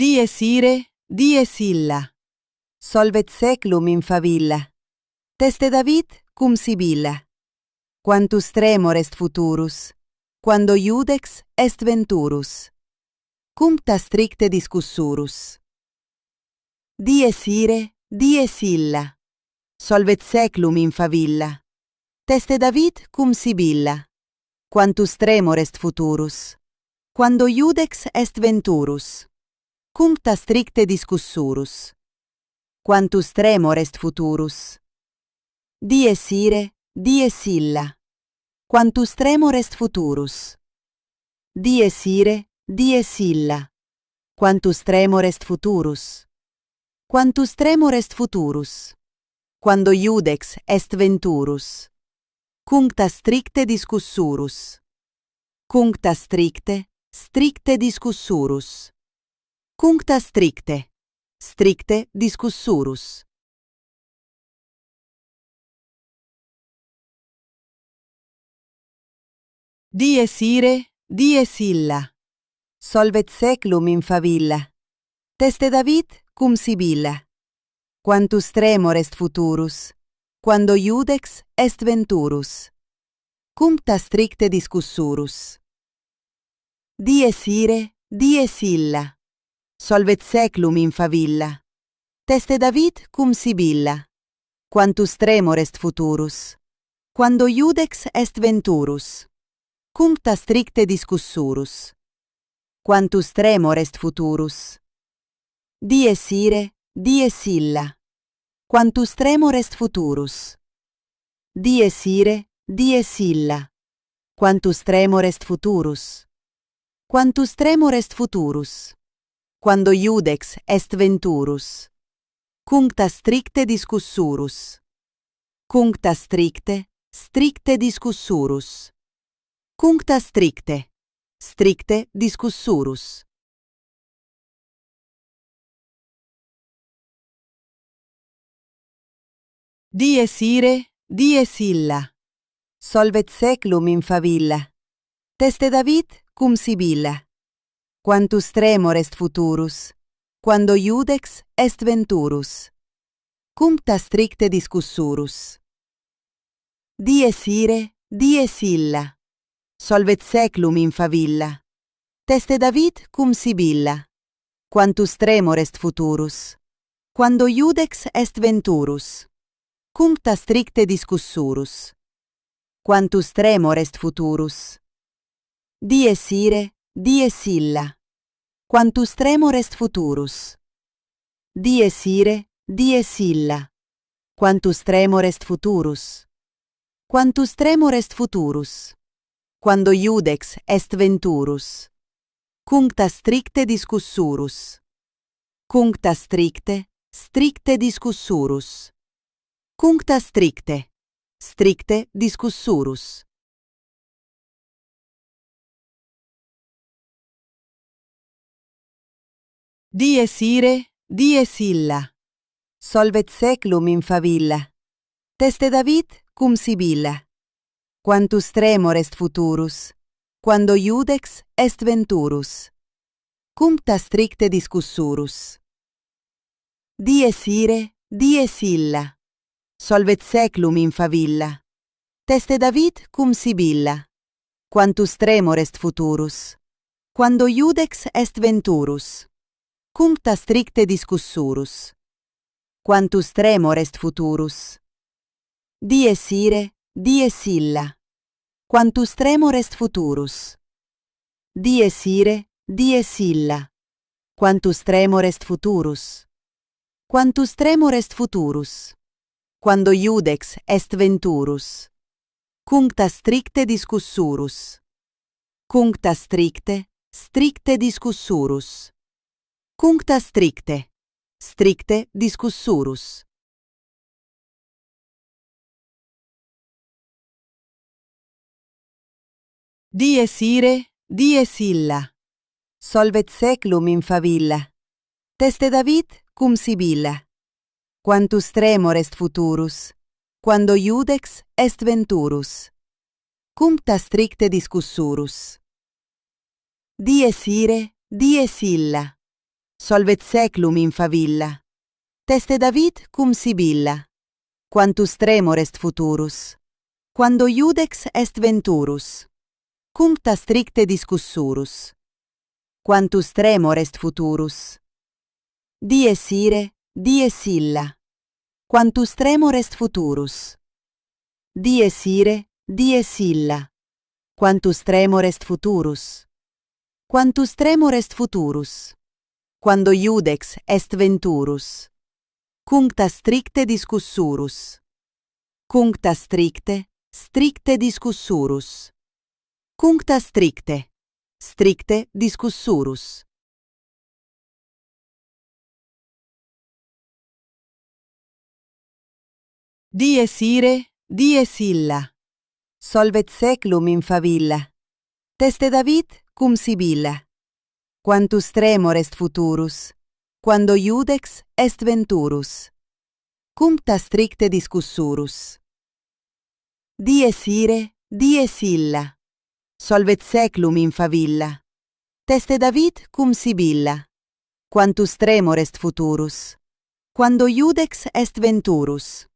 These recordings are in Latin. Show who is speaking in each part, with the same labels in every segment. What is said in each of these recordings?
Speaker 1: Dies ire, dies illa. Solvet seclum in favilla. Teste David cum Sibilla. Quantus tremor est futurus, quando iudex est venturus. Cuncta stricte discussurus. Dies ire, dies illa. Solvet seclum in favilla. Teste David cum Sibilla. Quantus tremor est futurus, quando iudex est venturus. Cuncta stricte discussurus. Quantus tremor est futurus. Dies ire, dies illa. Quantus tremor est futurus. Dies ire, dies illa. Quantus tremor est futurus. Quantus tremor est futurus. Quando iudex est venturus. Cuncta stricte discussurus. Cuncta stricte, stricte discussurus. Cuncta stricte, stricte discussurus. Dies ire, dies illa. Solvet seclum in favilla. Teste David cum Sibilla. Quantus tremor est futurus, quando iudex est venturus. Cuncta stricte discussurus. Dies ire, dies illa. Solvet seclum in favilla. Teste David cum Sibilla. Quantus tremor est futurus, quando iudex est venturus. Cuncta stricte discussurus. Quantus tremor est futurus. Dies ire, dies illa. Quantus tremor est futurus. Dies ire, dies illa. Quantus tremor est futurus. Quantus tremor est futurus. Quando iudex est venturus. Cuncta stricte discussurus. Cuncta stricte, stricte discussurus. Cuncta stricte, stricte discussurus. Dies ire, dies illa. Solvet seclum in favilla. Teste David cum Sibilla. Quantus tremor est futurus, quando iudex est venturus. Cuncta stricte discussurus. Dies ire, dies illa. Solvet seclum in favilla. Teste David cum Sibilla. Quantus tremor est futurus, quando iudex est venturus. Cuncta stricte discussurus. Quantus tremor est futurus. Dies ire, dies illa. Quantus tremor est futurus. Dies ire, dies illa. Quantus tremor est futurus. Quantus tremor est futurus. Quando iudex est venturus. Cuncta stricte discussurus. Cuncta stricte, stricte discussurus. Cuncta stricte, stricte discussurus. Dies ire, dies illa. Solvet seclum in favilla. Teste David cum Sibilla. Quantus tremor est futurus, quando iudex est venturus. Cuncta stricte discussurus. Dies ire, dies illa. Solvet seclum in favilla. Teste David cum Sibilla. Quantus tremor est futurus, quando iudex est venturus. Cuncta stricte discussurus. Quantus tremor est futurus. Dies ire, dies illa. Quantus tremor est futurus. Dies ire, dies illa. Quantus tremor est futurus. Quantus tremor est futurus. Quando iudex est venturus. Cuncta stricte discussurus. Cuncta stricte, stricte discussurus. Cuncta stricte, stricte discussurus. Dies ire, dies illa. Solvet seclum in favilla. Teste David cum Sibilla. Quantus tremor est futurus, quando iudex est venturus. Cuncta stricte discussurus. Dies ire, dies illa. solvet seclum in favilla. Teste David cum Sibilla. Quantus tremor est futurus. Quando iudex est venturus. Cuncta stricte discussurus. Quantus tremor est futurus. Dies ire, dies illa. Quantus tremor est futurus. Dies ire, dies illa. Quantus tremor est futurus. Quantus tremor est futurus. Quando iudex est venturus. Cuncta stricte discussurus. Cuncta stricte, stricte discussurus. Cuncta stricte, stricte discussurus. Dies ire, dies illa. Solvet seclum in favilla. Teste David cum Sibilla. Quantus tremor est futurus. Quando iudex est venturus. Cuncta stricte discussurus. Dies ire, dies illa. Solvet seclum in favilla. Teste David cum Sibilla. Quantus tremor est futurus. Quando iudex est venturus.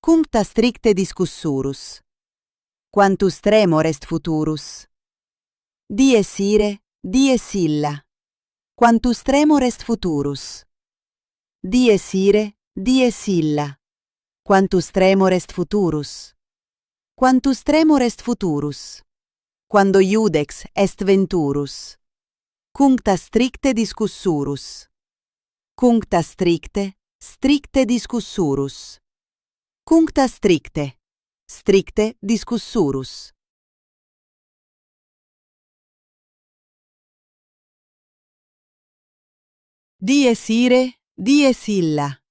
Speaker 1: Cuncta stricte discussurus. Quantus tremor est futurus. Dies ire, dies illa. Quantus tremor est futurus. Dies ire, dies illa. Quantus tremor est futurus. Quantus tremor est futurus. Quando iudex est venturus. Cuncta stricte discussurus. Cuncta stricte, stricte discussurus. Cuncta stricte, stricte discussurus. Dies ire, dies illa.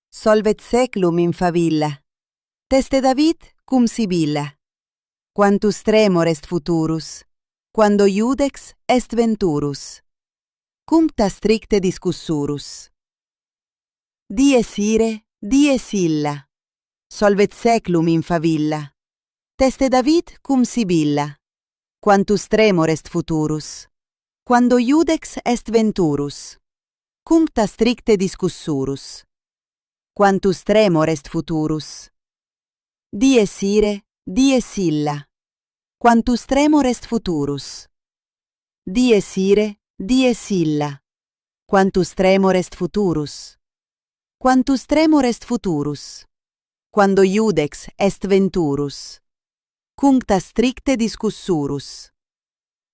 Speaker 1: Solvet seclum in favilla. Teste David cum Sibilla. Quantus tremor est futurus. Quando iudex est venturus. Cuncta stricte discussurus. Dies ire, dies illa. Solvet seclum in favilla. Teste David cum Sibilla. Quantus tremor est futurus. Quando iudex est venturus. Cuncta stricte discussurus. Quantus tremor est futurus. Dies ire, dies illa. Quantus tremor est futurus. Dies ire, dies illa. Quantus tremor est futurus. Quantus tremor est futurus. Quando iudex est venturus. Cuncta stricte discussurus.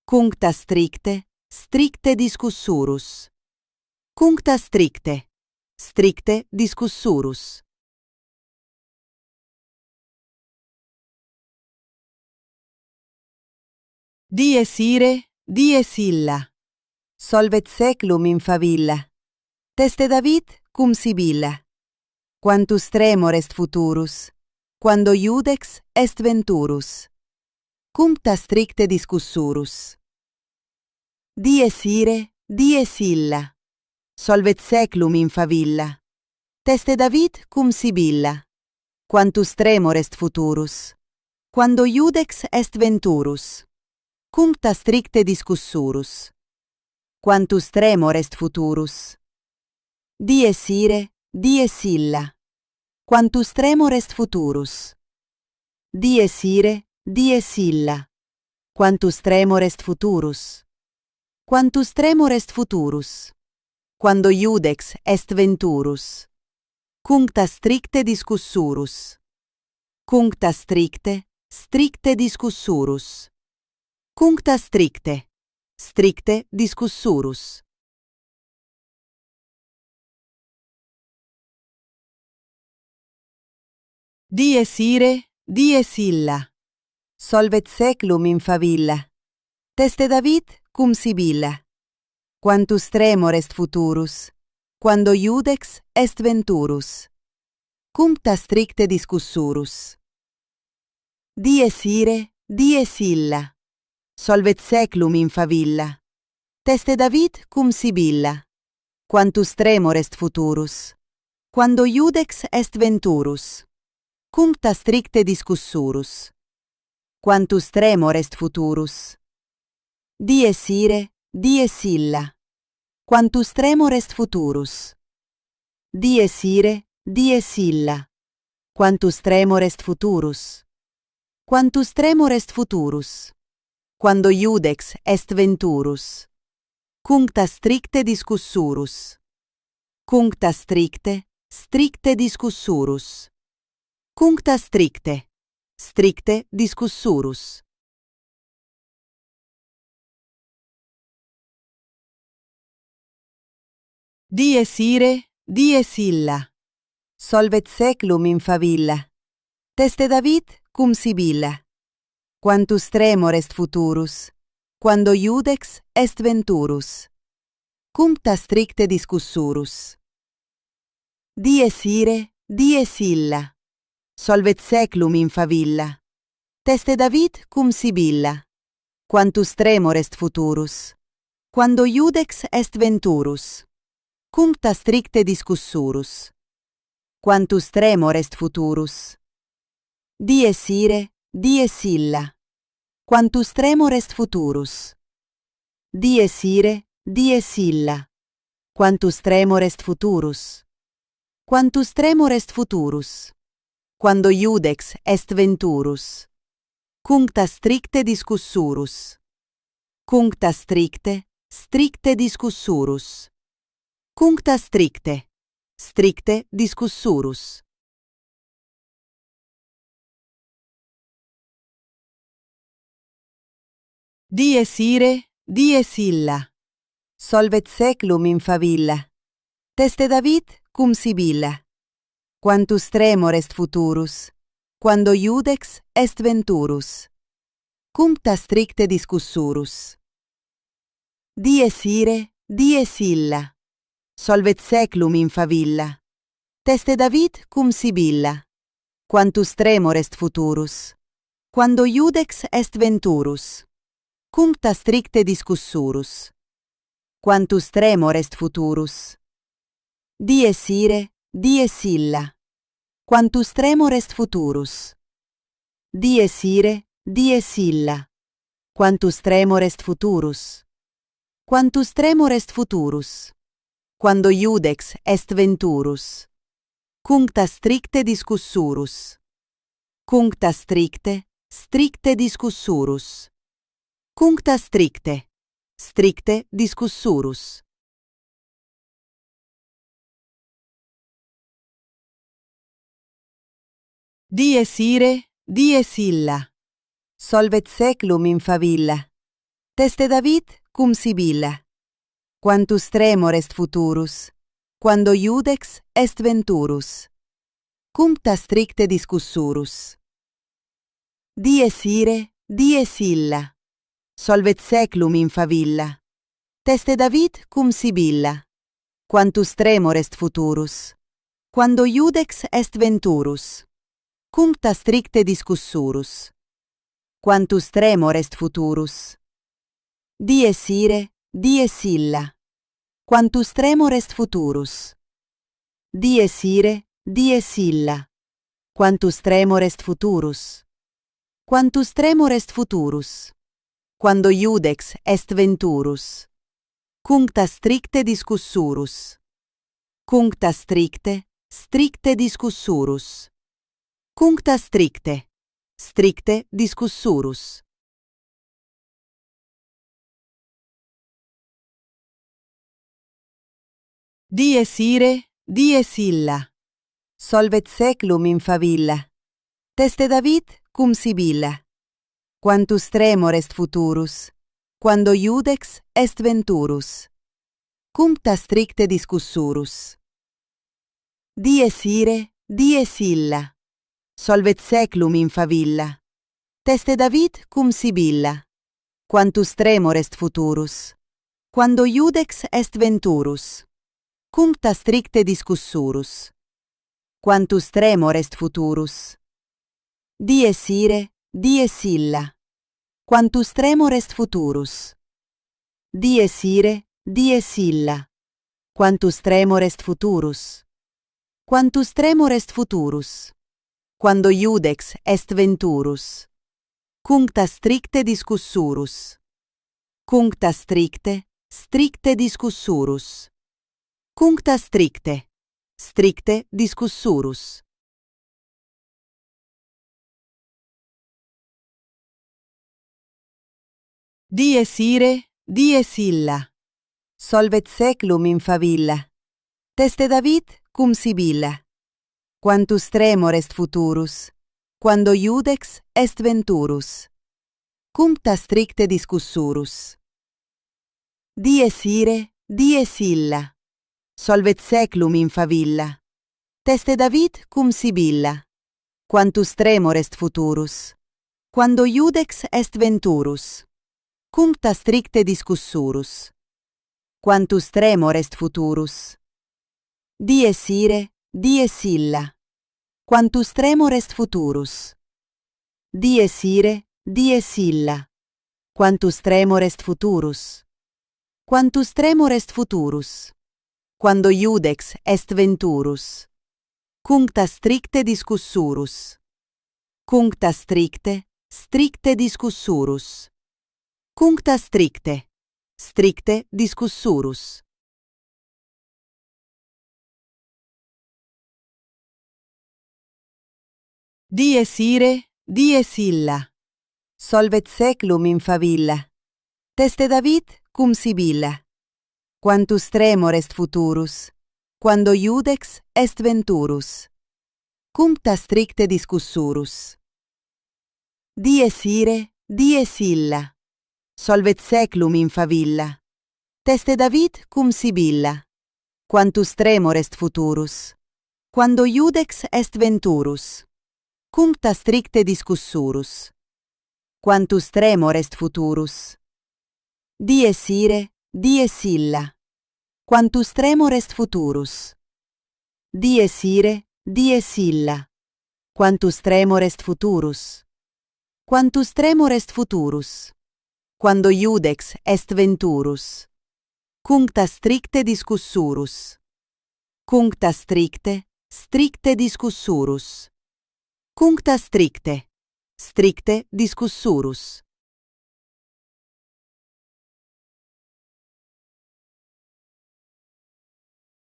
Speaker 1: Cuncta stricte, stricte discussurus. Cuncta stricte, stricte discussurus. Dies ire, dies illa. Solvet seclum in favilla. Teste David cum Sibilla. Quantus tremor est futurus. Quando iudex est venturus. Cuncta stricte discussurus. Dies ire, dies illa. Solvet seclum in favilla. Teste David cum Sibilla. Quantus tremor est futurus. Quando iudex est venturus. Cuncta stricte discussurus. Quantus tremor est futurus. Dies ire, dies illa. Quantus tremor est futurus. Dies ire, dies illa. Quantus tremor est futurus. Quantus tremor est futurus. Quando iudex est venturus. Cuncta stricte discussurus. Cuncta stricte, stricte discussurus. Cuncta stricte, stricte discussurus. Dies ire, dies illa. Solvet seclum in favilla. Teste David cum Sibilla. Quantus tremor est futurus. Quando iudex est venturus. Cuncta stricte discussurus. Dies ire, dies illa. Solvet seclum in favilla. Teste David cum Sibilla. Quantus tremor est futurus. Quando iudex est venturus. Cuncta stricte discussurus. Quantus tremor est futurus. Dies ire, dies illa. quantus tremor est futurus. Dies ire, dies illa. Quantus tremor est futurus. Quantus tremor est futurus. Quando iudex est venturus. Cuncta stricte discussurus. Cuncta stricte, stricte discussurus. Cuncta stricte, stricte discussurus. Dies ire, dies illa. Solvet seclum in favilla. Teste David cum Sibilla. Quantus tremor est futurus. Quando iudex est venturus. Cuncta stricte discussurus. Dies ire, dies illa. Solvet seclum in favilla. Teste David cum Sibilla. Quantus tremor est futurus. Quando iudex est venturus. Cuncta stricte discussurus. Quantus tremor est futurus. Dies ire, dies illa. Quantus tremor est futurus. Dies ire, dies illa. Quantus tremor est futurus. Quantus tremor est futurus. Quando iudex est venturus. Cuncta stricte discussurus. Cuncta stricte, stricte discussurus. Cuncta stricte, stricte discussurus. Dies ire, dies illa. Solvet seclum in favilla. Teste David cum Sibilla. Quantus tremor est futurus. Quando iudex est venturus. Cuncta stricte discussurus. Dies ire, dies illa. Solvet seclum in favilla. Teste David cum Sibilla. Quantus tremor est futurus. Quando iudex est venturus. Cuncta stricte discussurus. Quantus tremor est futurus. Dies ire, dies illa. Quantus tremor est futurus. Dies ire, dies illa. Quantus tremor est futurus. Quantus tremor est futurus. Quando iudex est venturus. Cuncta stricte discussurus. Cuncta stricte, stricte discussurus. Cuncta stricte, stricte discussurus. Dies ire, dies illa. Solvet seclum in favilla. Teste David cum Sibilla. Quantus tremor est futurus. Quando iudex est venturus. Cuncta stricte discussurus. Dies ire, dies illa. Solvet seclum in favilla. Teste David cum Sibilla. Quantus tremor est futurus. Quando iudex est venturus. Cuncta stricte discussurus. Quantus tremor est futurus. Dies ire, dies illa. Quantus tremor est futurus. Dies ire, dies illa. Quantus tremor est futurus. Quantus tremor est futurus. Quando iudex est venturus. Cuncta stricte discussurus. Cuncta stricte, stricte discussurus. Cuncta stricte, stricte discussurus. Dies ire, dies illa. Solvet seclum in favilla. Teste David cum Sibilla. Quantus tremor est futurus. Quando iudex est venturus. Cuncta stricte discussurus. Dies ire, dies illa. Solvet seclum in favilla. Teste David cum Sibilla. Quantus tremor est futurus. Quando iudex est venturus. Cuncta stricte discussurus. Quantus tremor est futurus. Dies ire, dies illa. Quantus tremor est futurus. Dies ire, dies illa. Quantus tremor est futurus. Quantus tremor est futurus. Quando iudex est venturus. Cuncta stricte discussurus. Cuncta stricte, stricte discussurus. Cuncta stricte, stricte discussurus. Dies ire, dies illa. Solvet seclum in favilla. Teste David cum Sibilla. Quantus tremor est futurus, quando iudex est venturus. Cuncta stricte discussurus. Dies ire, dies illa. Solvet seclum in favilla. Teste David cum Sibilla. Quantus tremor est futurus, quando iudex est venturus. Cuncta stricte discussurus. Quantus tremor est futurus. Dies ire, dies illa. Quantus tremor est futurus. Dies ire, dies illa. Quantus tremor est futurus. Quantus tremor est futurus. Quando iudex est venturus. Cuncta stricte discussurus. Cuncta stricte, stricte discussurus. Cuncta stricte, stricte discussurus. Dies ire, dies illa. Solvet seclum in favilla. Teste David cum Sibilla. Quantus tremor est futurus, quando iudex est venturus. Cuncta stricte discussurus. Dies ire, dies illa. Solvet seclum in favilla. Teste David cum Sibilla. Quantus tremor est futurus, quando iudex est venturus. Cuncta stricte discussurus. Quantus tremor est futurus. Dies ire, dies illa. Quantus tremor est futurus. Dies ire, dies illa. Quantus tremor est futurus. Quantus tremor est futurus. Quando iudex est venturus. Cuncta stricte discussurus. Cuncta stricte, stricte discussurus. Cuncta stricte, stricte discussurus.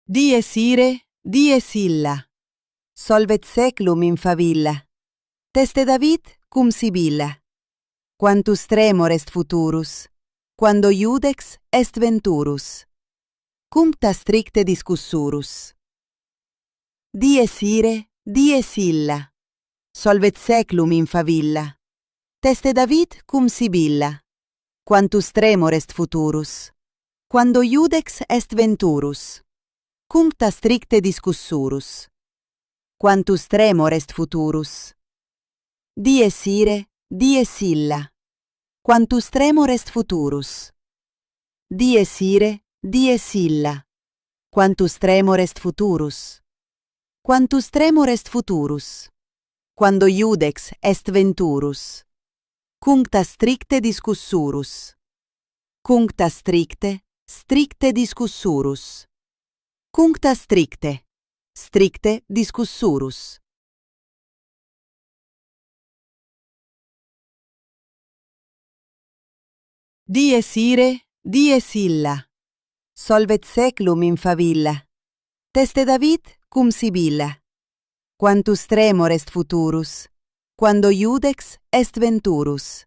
Speaker 1: Dies ire, dies illa. Solvet seclum in favilla. Teste David cum Sibilla. Quantus tremor est futurus, quando iudex est venturus. Cuncta stricte discussurus. Dies ire, dies illa. Solvet seclum in favilla. Teste David cum Sibilla. Quantus tremor est futurus, quando iudex est venturus. Cuncta stricte discussurus. Quantus tremor est futurus. Dies ire, dies illa. Quantus tremor est futurus. Dies ire, dies illa. Quantus tremor est futurus. Quantus tremor est futurus. Quando iudex est venturus. Cuncta stricte discussurus. Cuncta stricte, stricte discussurus. Cuncta stricte, stricte discussurus. Dies ire, dies illa. Solvet seclum in favilla. Teste David cum Sibilla. Quantus tremor est futurus, quando iudex est venturus.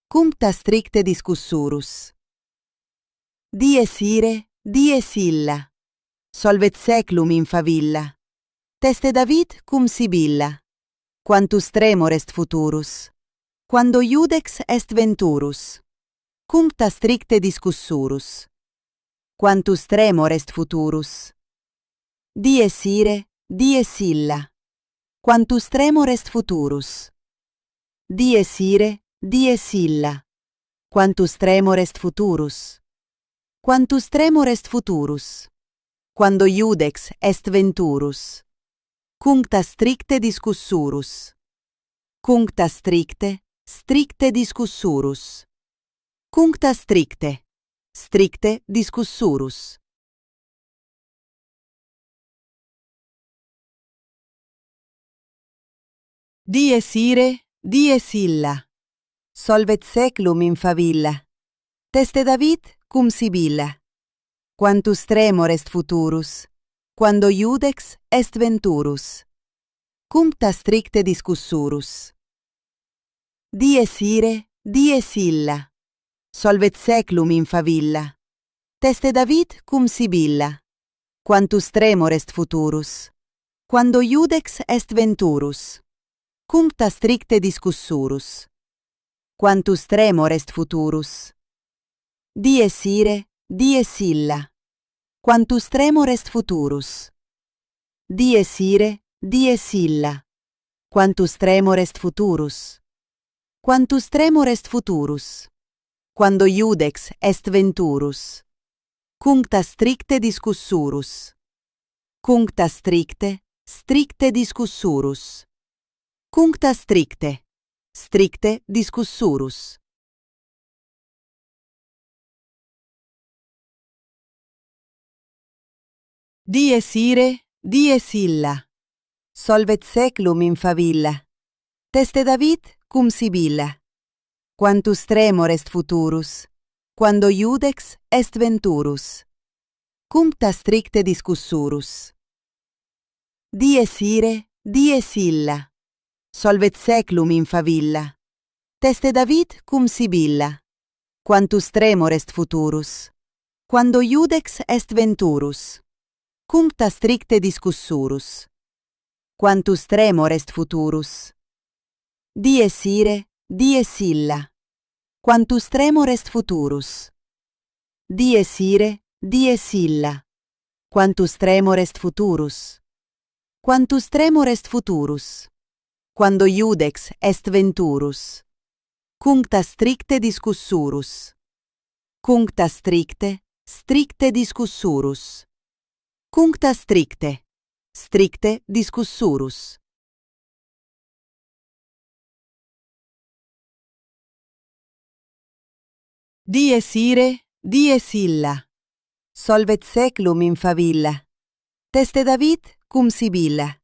Speaker 1: Cuncta stricte discussurus. Dies ire, dies illa. Solvet seclum in favilla. Teste David cum Sibilla. Quantus tremor est futurus, quando iudex est venturus. Cuncta stricte discussurus. Quantus tremor est futurus. Dies ire, dies illa. Quantus tremor est futurus. Dies ire, dies illa. Quantus tremor est futurus. Quantus tremor est futurus. Quando iudex est venturus. Cuncta stricte discussurus. Cuncta stricte, stricte discussurus. Cuncta stricte, stricte discussurus. Dies ire, dies illa. Solvet seclum in favilla. Teste David cum Sibilla. Quantus tremor est futurus, quando iudex est venturus. Cuncta stricte discussurus. Dies ire, dies illa. Solvet seclum in favilla. Teste David cum Sibilla. Quantus tremor est futurus, quando iudex est venturus. Cuncta stricte discussurus. Quantus tremor est futurus. Dies ire, dies illa. Quantus tremor est futurus. Dies ire, dies illa. Quantus tremor est futurus. Quantus tremor est futurus. Quando iudex est venturus. Cuncta stricte discussurus. Cuncta stricte, stricte discussurus. Cuncta stricte, stricte discussurus. Dies ire, dies illa. Solvet seclum in favilla. Teste David cum Sibilla. Quantus tremor est futurus, quando iudex est venturus. Cuncta stricte discussurus. Dies ire, dies illa. Solvet seclum in favilla. Teste David cum Sibilla. Quantus tremor est futurus, quando iudex est venturus. Cuncta stricte discussurus. Quantus tremor est futurus. Dies ire, dies illa. Quantus tremor est futurus. Dies ire, dies illa. Quantus tremor est futurus. Quantus tremor est futurus. Quando iudex est venturus. Cuncta stricte discussurus. Cuncta stricte, stricte discussurus. Cuncta stricte, stricte discussurus. Dies ire, dies illa. Solvet seclum in favilla. Teste David cum Sibilla.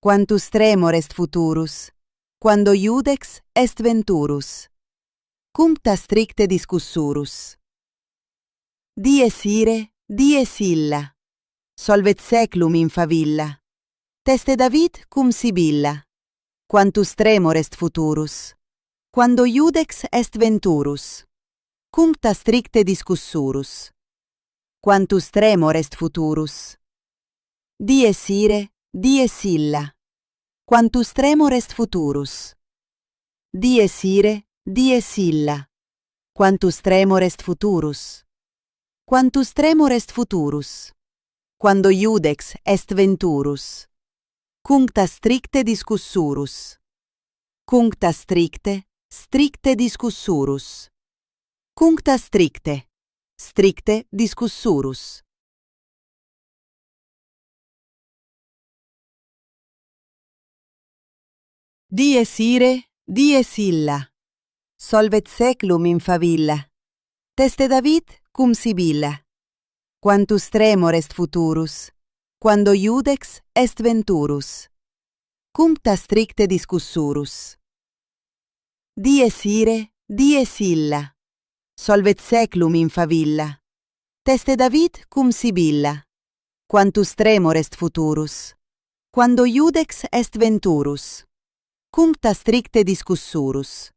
Speaker 1: Quantus tremor est futurus, quando iudex est venturus. Cuncta stricte discussurus. Dies ire, dies illa. Solvet seclum in favilla. Teste David cum Sibilla. Quantus tremor est futurus, quando iudex est venturus. Cuncta stricte discussurus. Quantus tremor est futurus. Dies ire, dies illa. Quantus tremor est futurus. Dies ire, dies illa. Quantus tremor est futurus. Quantus tremor est futurus. Quando iudex est venturus. Cuncta stricte discussurus. Cuncta stricte, stricte discussurus. Cuncta stricte, stricte discussurus. Dies ire, dies illa. Solvet seclum in favilla. Teste David cum Sibilla. Quantus tremor est futurus, quando iudex est venturus. Cuncta stricte discussurus. Dies ire, dies illa. Solvet seclum in favilla. Teste David cum Sibilla. Quantus tremor est futurus, quando iudex est venturus. Cuncta stricte discussurus.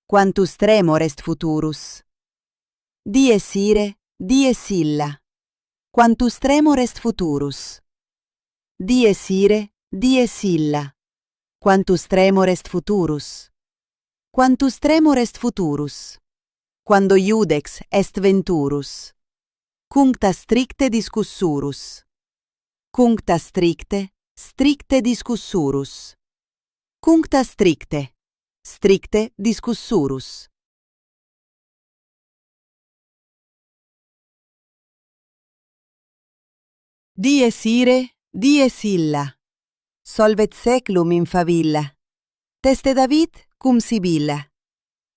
Speaker 1: Quantus tremor est futurus. Dies ire, dies illa. Quantus tremor est futurus. Dies ire, dies illa. Quantus tremor est futurus. Quantus tremor est futurus. Quando iudex est venturus. Cuncta stricte discussurus. Cuncta stricte, stricte discussurus. Cuncta stricte, stricte discussurus. Dies ire, dies illa. Solvet seclum in favilla. Teste David cum Sibilla.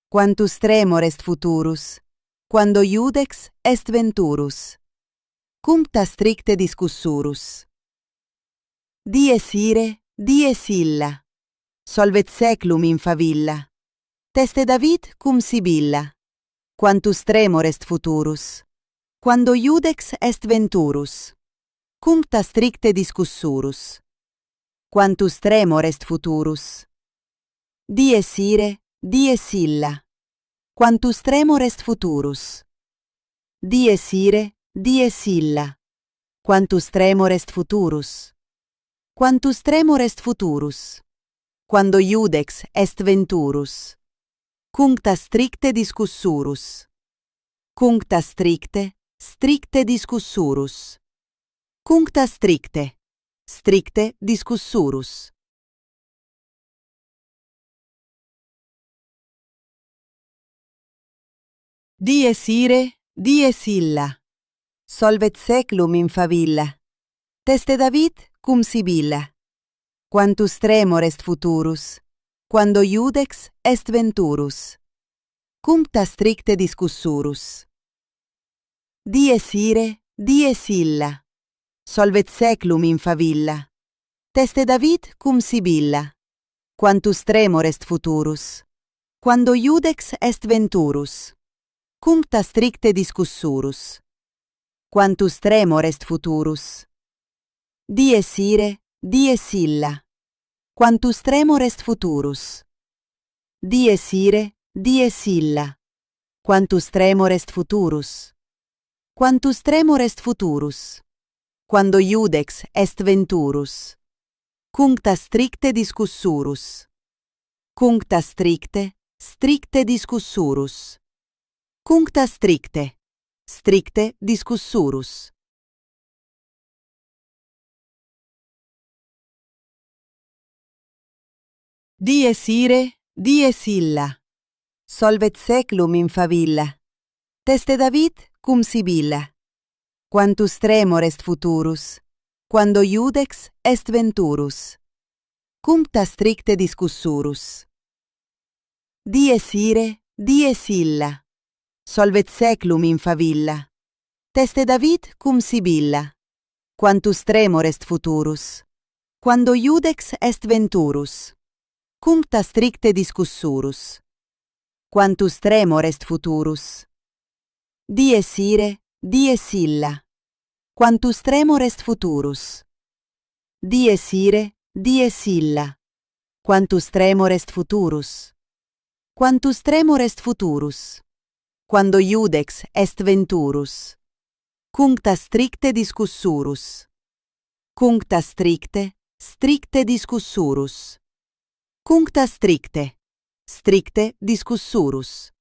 Speaker 1: Quantus tremor est futurus, quando iudex est venturus. Cuncta stricte discussurus. Dies ire, dies illa. Solvet seclum in favilla. Teste David cum Sibilla. quantus tremor est futurus, quando iudex est venturus, cuncta stricte discussurus. Quantus tremor est futurus. Dies ire, dies illa. Quantus tremor est futurus. Dies ire, dies illa. Quantus tremor est futurus. Quantus tremor est futurus. Quando iudex est venturus. Cuncta stricte discussurus. Cuncta stricte, stricte discussurus. Cuncta stricte, stricte discussurus. Dies ire, dies illa. Solvet seclum in favilla. Teste David cum Sibilla. Quantus tremor est futurus, quando iudex est venturus. Cuncta stricte discussurus. Dies ire, dies illa. Solvet seclum in favilla. Teste David cum Sibilla. Quantus tremor est futurus, quando iudex est venturus. Cuncta stricte discussurus. Quantus tremor est futurus. Dies ire, dies illa. Quantus tremor est futurus. Dies ire, dies illa. Quantus tremor est futurus. Quantus tremor est futurus. Quando iudex est venturus. Cuncta stricte discussurus. Cuncta stricte, stricte discussurus. Cuncta stricte, stricte discussurus. Dies ire, dies illa. Solvet seclum in favilla. Teste David cum Sibilla. Quantus tremor est futurus, quando iudex est venturus. Cuncta stricte discussurus. Dies ire, dies illa. Solvet seclum in favilla. Teste David cum Sibilla. Quantus tremor est futurus, quando iudex est venturus. Cuncta stricte discussurus. Quantus tremor est futurus. Dies ire, dies illa. Quantus tremor est futurus. Dies ire, dies illa. Quantus tremor est futurus. Quantus tremor est futurus. Quando iudex est venturus. Cuncta stricte discussurus. Cuncta stricte, stricte discussurus. Cuncta stricte, stricte discussurus.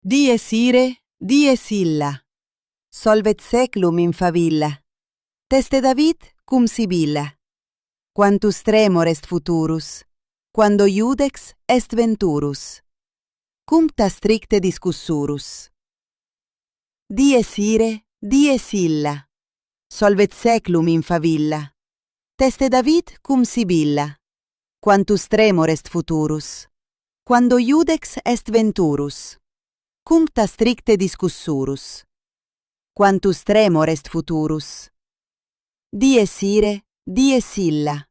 Speaker 1: Dies ire, dies illa. Solvet seclum in favilla. Teste David cum Sibilla. Quantus tremor est futurus, quando iudex est venturus. Cuncta stricte discussurus. Dies ire, dies illa. Solvet seclum in favilla. Teste David cum Sibilla. Quantus tremor est futurus, quando iudex est venturus. Cuncta stricte discussurus. Quantus tremor est futurus. Dies ire, dies illa.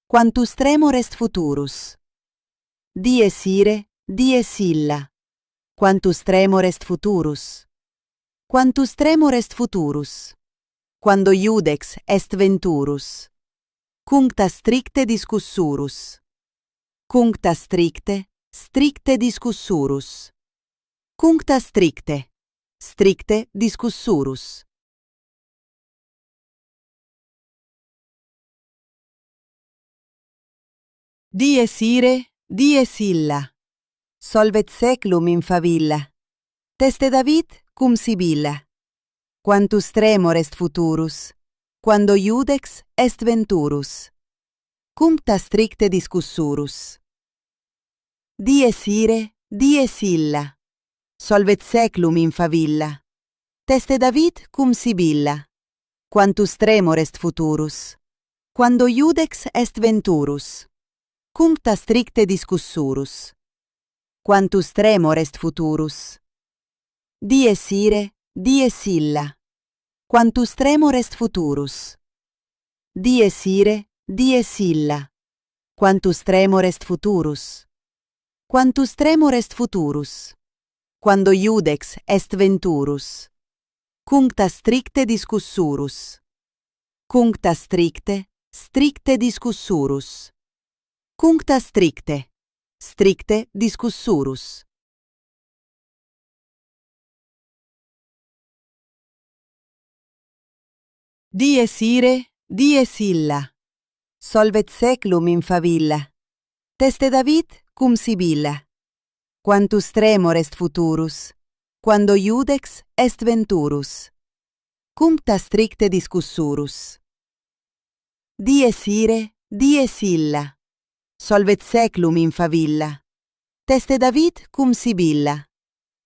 Speaker 1: Quantus tremor est futurus. Dies ire, dies illa. Quantus tremor est futurus. Quantus tremor est futurus. Quando iudex est venturus. Cuncta stricte discussurus. Cuncta stricte, stricte discussurus. Cuncta stricte, stricte discussurus. Dies ire, dies illa. Solvet seclum in favilla. Teste David cum Sibilla. Quantus tremor est futurus, quando iudex est venturus. Cuncta stricte discussurus. Dies ire, dies illa. Solvet seclum in favilla. Teste David cum Sibilla. Quantus tremor est futurus, quando iudex est venturus. Cuncta stricte discussurus. Quantus tremor est futurus. Dies ire, dies illa. Quantus tremor est futurus. Dies ire, dies illa. Quantus tremor est futurus. Quantus tremor est futurus. Quando iudex est venturus. Cuncta stricte discussurus. Cuncta stricte, stricte discussurus. Cuncta stricte, stricte discussurus. Dies ire, dies illa. Solvet seclum in favilla. Teste David cum Sibilla. Quantus tremor est futurus. Quando iudex est venturus. Cuncta stricte discussurus. Dies ire, dies illa. Solvet seclum in favilla. Teste David cum Sibilla.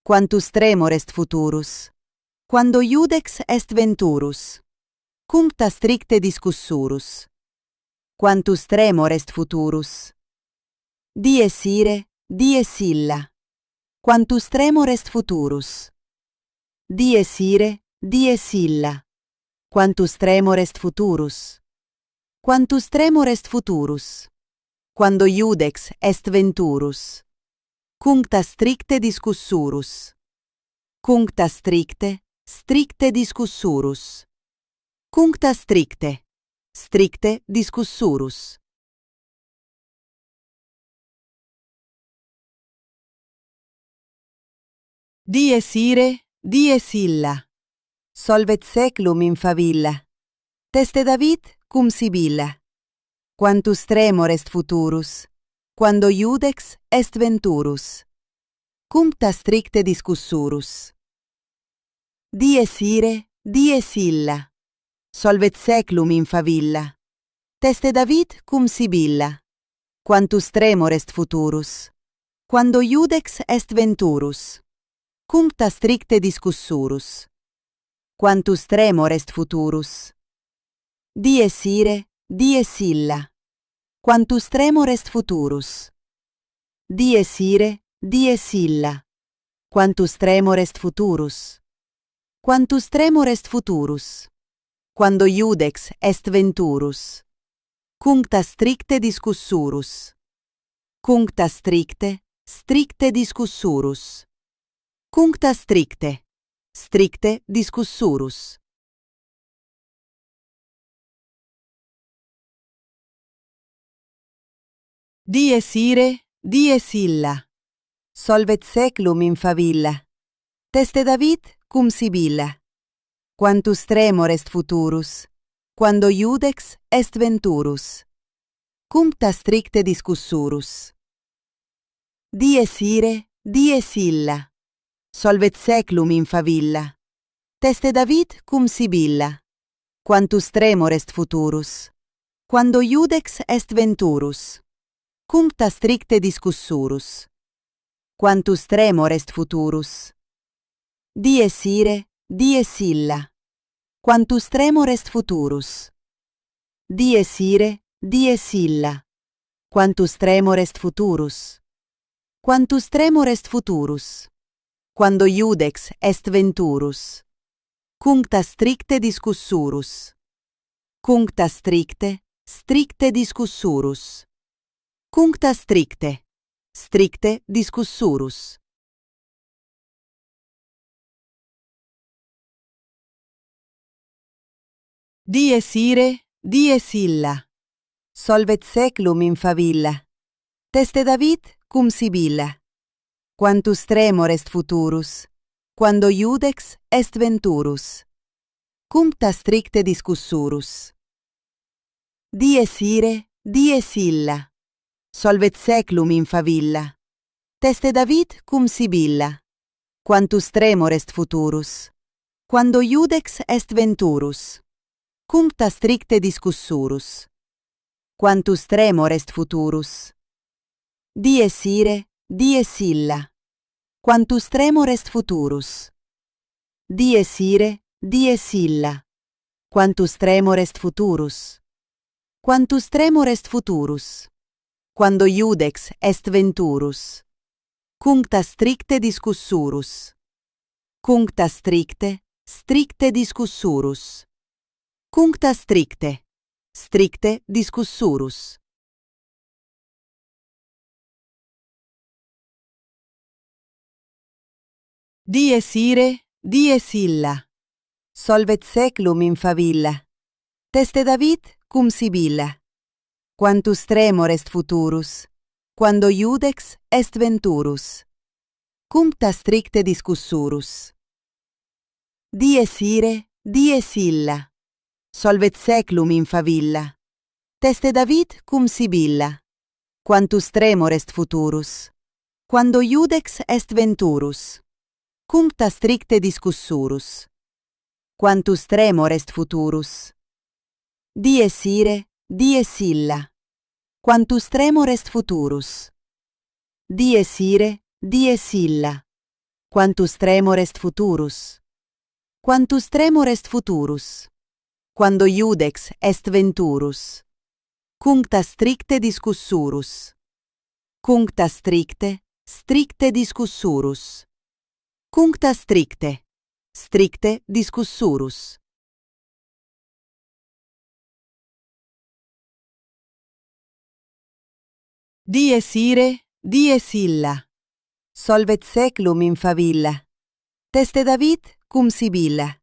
Speaker 1: Quantus tremor est futurus. Quando iudex est venturus. Cuncta stricte discussurus. Quantus tremor est futurus. Dies ire, dies illa. Quantus tremor est futurus. Dies ire, dies illa. Quantus tremor est futurus. Quantus tremor est futurus. Quando iudex est venturus. Cuncta stricte discussurus. Cuncta stricte, stricte discussurus. Cuncta stricte, stricte discussurus. Dies ire, dies illa. Solvet seclum in favilla. Teste David cum Sibilla. Quantus tremor est futurus. Quando iudex est venturus. Cuncta stricte discussurus. Dies ire, dies illa. Solvet seclum in favilla. Teste David cum Sibilla. Quantus tremor est futurus. Quando iudex est venturus. Cuncta stricte discussurus. Quantus tremor est futurus. Dies ire, dies illa. Quantus tremor est futurus. Dies ire, dies illa. Quantus tremor est futurus. Quantus tremor est futurus. Quando iudex est venturus. Cuncta stricte discussurus. Cuncta stricte, stricte discussurus. Cuncta stricte, stricte discussurus. Dies ire, dies illa. Solvet seclum in favilla. Teste David cum Sibilla. Quantus tremor est futurus. Quando iudex est venturus. Cuncta stricte discussurus. Dies ire, dies illa. Solvet seclum in favilla. Teste David cum Sibilla. Quantus tremor est futurus. Quando iudex est venturus. Cuncta stricte discussurus. Quantus tremor est futurus. Dies ire, dies illa. Quantus tremor est futurus. Dies ire, dies illa. Quantus tremor est futurus. Quantus tremor est futurus. Quando iudex est venturus. Cuncta stricte discussurus. Cuncta stricte, stricte discussurus. Cuncta stricte, stricte discussurus. Dies ire, dies illa. Solvet seclum in favilla. Teste David cum Sibilla. Quantus tremor est futurus. Quando iudex est venturus. Cuncta stricte discussurus. Dies ire, dies illa. Solvet seclum in favilla. Teste David cum Sibilla. Quantus tremor est futurus. Quando iudex est venturus. Cuncta stricte discussurus. Quantus tremor est futurus. Dies ire, dies illa. Quantus tremor est futurus. Dies ire, dies illa. Quantus tremor est futurus. Quantus tremor est futurus. Quando iudex est venturus. Cuncta stricte discussurus. Cuncta stricte, stricte discussurus. Cuncta stricte, stricte discussurus. Dies ire, dies illa. Solvet seclum in favilla. Teste David cum Sibilla. Quantus tremor est futurus, quando iudex est venturus. Cuncta stricte discussurus. Dies ire, dies illa. Solvet seclum in favilla. Teste David cum Sibilla. Quantus tremor est futurus, quando iudex est venturus. Cuncta stricte discussurus. Quantus tremor est futurus. Dies ire, dies illa. Quantus tremor est futurus. Dies ire, dies illa. Quantus tremor est futurus. Quantus tremor est futurus. Quando iudex est venturus. Cuncta stricte discussurus. Cuncta stricte, stricte discussurus. Cuncta stricte, stricte discussurus. Dies ire, dies illa. Solvet seclum in favilla. Teste David cum Sibilla.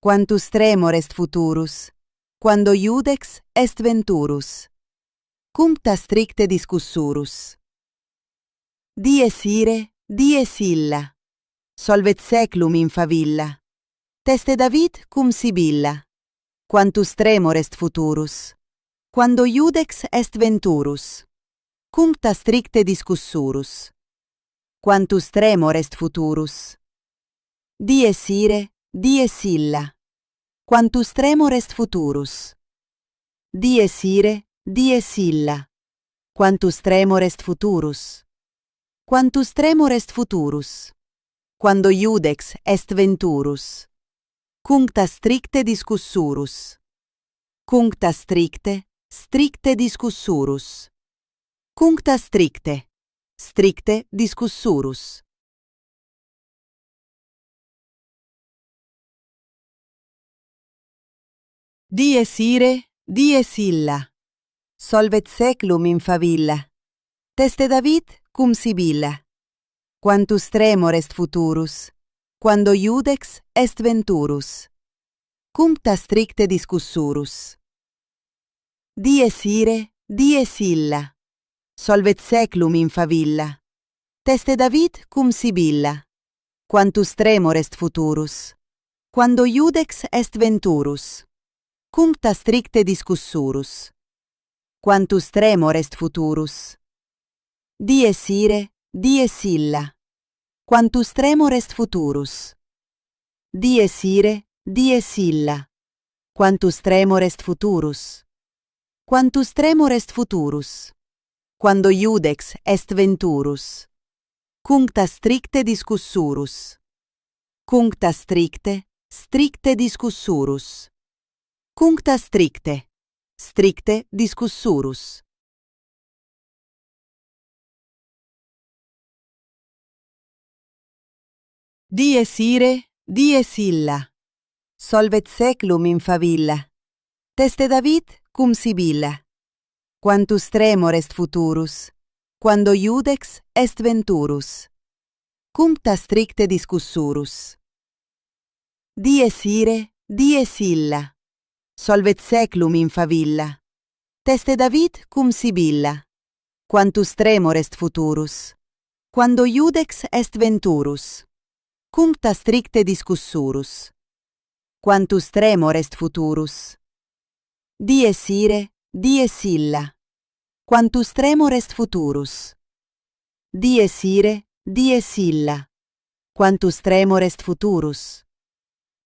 Speaker 1: Quantus tremor est futurus, quando iudex est venturus. Cuncta stricte discussurus. Dies ire, dies illa. Solvet seclum in favilla. Teste David cum Sibilla. Quantus tremor est futurus, quando iudex est venturus. Cuncta stricte discussurus. Quantus tremor est futurus. Dies ire, dies illa. Quantus tremor est futurus. Dies ire, dies illa. Quantus tremor est futurus. Quantus tremor est futurus. Quando iudex est venturus. Cuncta stricte discussurus. Cuncta stricte, stricte discussurus. Cuncta stricte, stricte discussurus. Dies ire, dies illa. Solvet seclum in favilla. Teste David cum Sibilla. Quantus tremor est futurus, quando iudex est venturus. Cuncta stricte discussurus. Dies ire, dies illa. Solvet seclum in favilla. Teste David cum Sibilla. Quantus tremor est futurus, quando iudex est venturus. Cuncta stricte discussurus. Quantus tremor est futurus. Dies ire, dies illa. Quantus tremor est futurus. Dies ire, dies illa. Quantus tremor est futurus. Quantus tremor est futurus. Quando iudex est venturus. Cuncta stricte discussurus. Cuncta stricte, stricte discussurus. Cuncta stricte, stricte discussurus. Dies ire, dies illa. Solvet seclum in favilla. Teste David cum Sibilla. Quantus tremor est futurus, quando iudex est venturus. Cuncta stricte discussurus. Dies ire, dies illa. Solvet seclum in favilla. Teste David cum Sibilla. Quantus tremor est futurus, quando iudex est venturus. Cuncta stricte discussurus. Quantus tremor est futurus. Dies ire, dies illa. Quantus tremor est futurus. Dies ire, dies illa. Quantus tremor est futurus.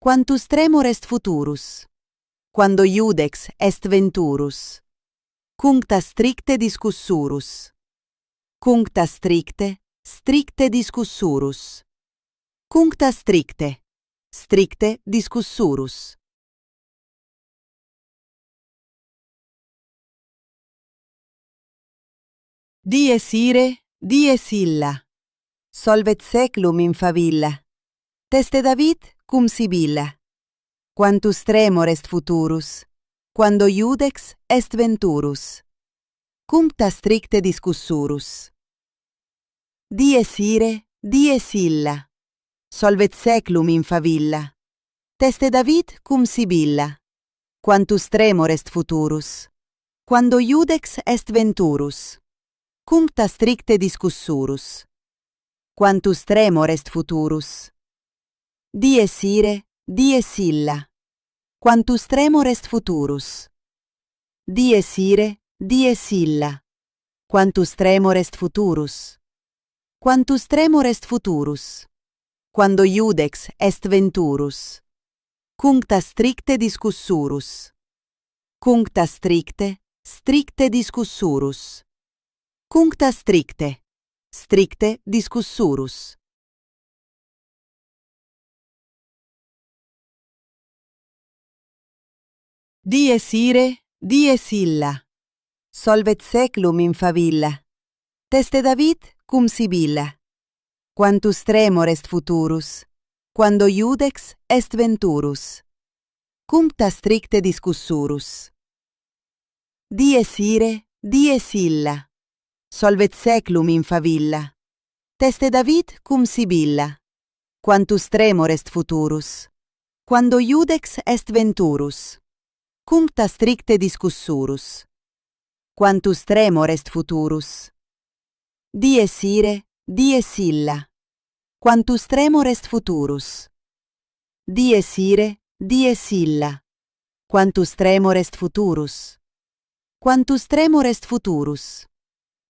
Speaker 1: Quantus tremor est futurus. Quando iudex est venturus. Cuncta stricte discussurus. Cuncta stricte, stricte discussurus. Cuncta stricte, stricte discussurus. Dies ire, dies illa. Solvet seclum in favilla. Teste David cum Sibilla. Quantus tremor est futurus, quando iudex est venturus. Cuncta stricte discussurus. Dies ire, dies illa. solvet seclum in favilla. Teste David cum Sibilla. Quantus tremor est futurus. Quando iudex est venturus. Cuncta stricte discussurus. Quantus tremor est futurus. Dies ire, dies illa. Quantus tremor est futurus. Dies ire, dies illa. Quantus tremor est futurus. Quantus tremor est futurus. Quando iudex est venturus. Cuncta stricte discussurus. Cuncta stricte, stricte discussurus. Cuncta stricte, stricte discussurus. Dies ire, dies illa. Solvet seclum in favilla. Teste David cum Sibilla. Quantus tremor est futurus. Quando iudex est venturus. Cuncta stricte discussurus. Dies ire, dies illa. Solvet seclum in favilla. Teste David cum Sibilla. Quantus tremor est futurus. Quando iudex est venturus. Cuncta stricte discussurus. Quantus tremor est futurus. Dies ire, dies illa. Quantus tremor est futurus. Dies ire, dies illa. Quantus tremor est futurus. Quantus tremor est futurus.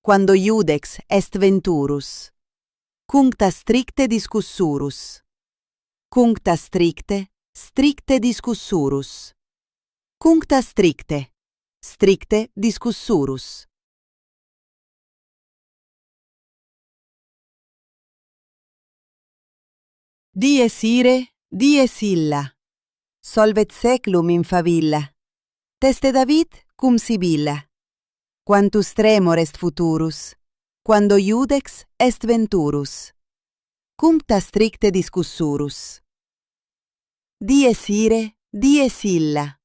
Speaker 1: Quando iudex est venturus. Cuncta stricte discussurus. Cuncta stricte, stricte discussurus. Cuncta stricte, stricte discussurus. Dies ire, dies illa. Solvet seclum in favilla. Teste David cum Sibilla. Quantus tremor est futurus. Quando iudex est venturus. Cuncta stricte discussurus. Dies ire, dies illa.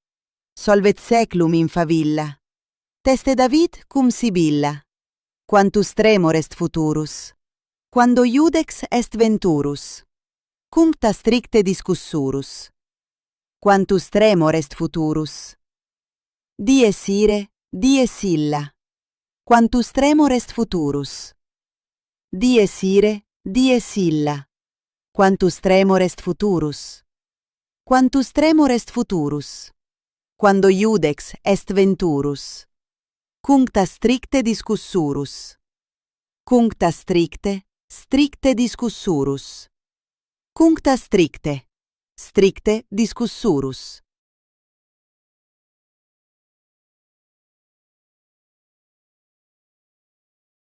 Speaker 1: Solvet seclum in favilla. Teste David cum Sibilla. Quantus tremor est futurus. Quando iudex est venturus. Cuncta stricte discussurus. Quantus tremor est futurus. Dies ire, dies illa. Quantus tremor est futurus. Dies ire, dies illa. Quantus tremor est futurus. Quantus tremor est futurus. Quando iudex est venturus. Cuncta stricte discussurus. Cuncta stricte, stricte discussurus. Cuncta stricte, stricte discussurus.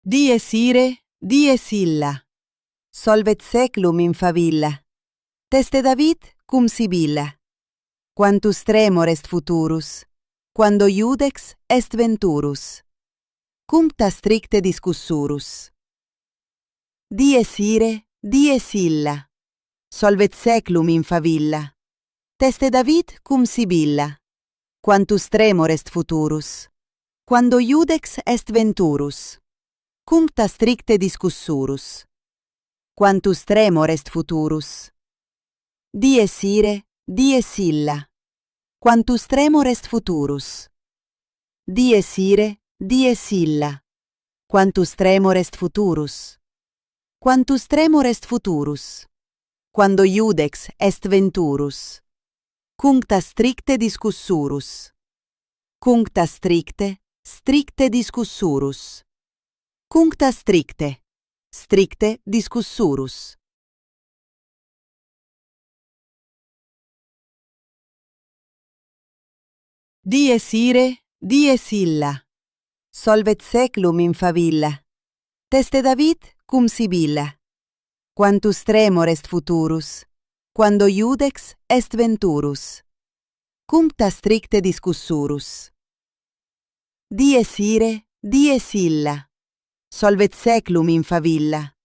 Speaker 1: Dies ire, dies illa. Solvet seclum in favilla. Teste David cum Sibilla. Quantus tremor est futurus. Quando iudex est venturus. Cuncta stricte discussurus. Dies ire, dies illa. Solvet seclum in favilla. Teste David cum Sibilla. Quantus tremor est futurus. Quando iudex est venturus. Cuncta stricte discussurus. Quantus tremor est futurus. Dies ire, dies illa. Quantus tremor est futurus. Dies ire, dies illa. Quantus tremor est futurus. Quantus tremor est futurus. Quando iudex est venturus. Cuncta stricte discussurus. Cuncta stricte, stricte discussurus. Cuncta stricte, stricte discussurus. Dies ire, dies illa. Solvet seclum in favilla. Teste David cum Sibilla. Quantus tremor est futurus. Quando iudex est venturus. Cuncta stricte discussurus. Dies ire, dies illa. Solvet seclum in favilla.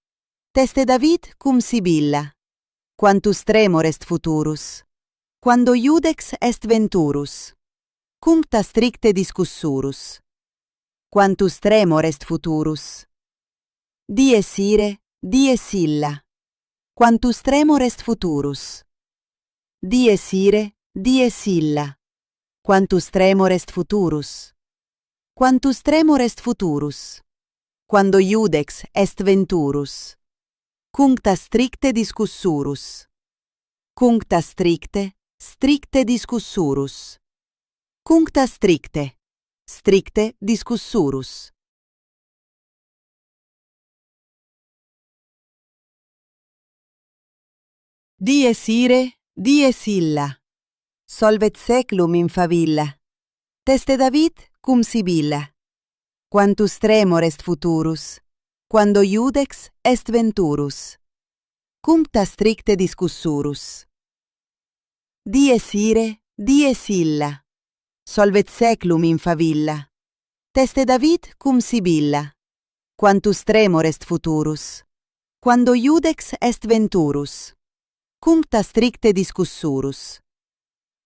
Speaker 1: Teste David cum Sibilla. Quantus tremor est futurus. Quando iudex est venturus. Cuncta stricte discussurus. Quantus tremor est futurus. Dies ire, dies illa. quantus tremor est futurus. Dies ire, dies illa. Quantus tremor est futurus. Quantus tremor est futurus. Quando iudex est venturus. Cuncta stricte discussurus. Cuncta stricte, stricte discussurus. Cuncta stricte, stricte discussurus. Dies ire, dies illa. Solvet seclum in favilla. Teste David cum Sibilla. Quantus tremor est futurus. Quando iudex est venturus. Cuncta stricte discussurus. Dies ire, dies illa. Solvet seclum in favilla. Teste David cum Sibilla. Quantus tremor est futurus. Quando iudex est venturus. Cuncta stricte discussurus.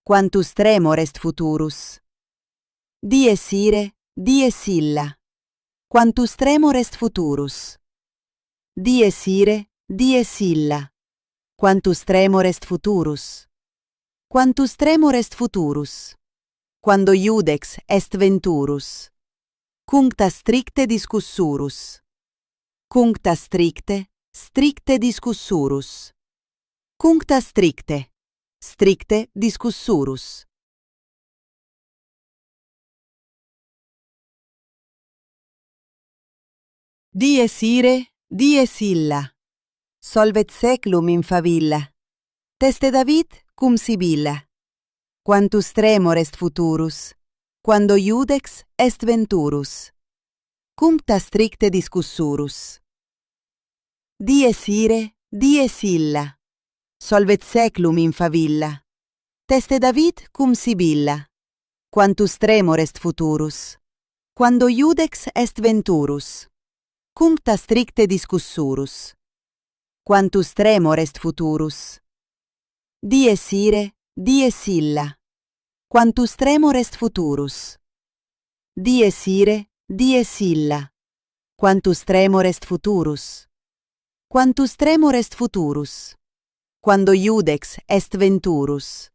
Speaker 1: Quantus tremor est futurus. Dies ire, dies illa. Quantus tremor est futurus. Dies ire, dies illa. Quantus tremor est futurus. Quantus tremor est futurus. Quando iudex est venturus. Cuncta stricte discussurus. Cuncta stricte, stricte discussurus. Cuncta stricte, stricte discussurus. Dies ire, dies illa. Solvet seclum in favilla. Teste David cum Sibilla. Quantus tremor est futurus. Quando iudex est venturus. Cuncta stricte discussurus. Dies ire, dies illa. Solvet seclum in favilla. Teste David cum Sibilla. Quantus tremor est futurus. Quando iudex est venturus. Cuncta stricte discussurus. Quantus tremor est futurus. Dies ire, dies illa. Quantus tremor est futurus. Dies ire, dies illa. Quantus tremor est futurus. Quantus tremor est futurus. Quando iudex est venturus.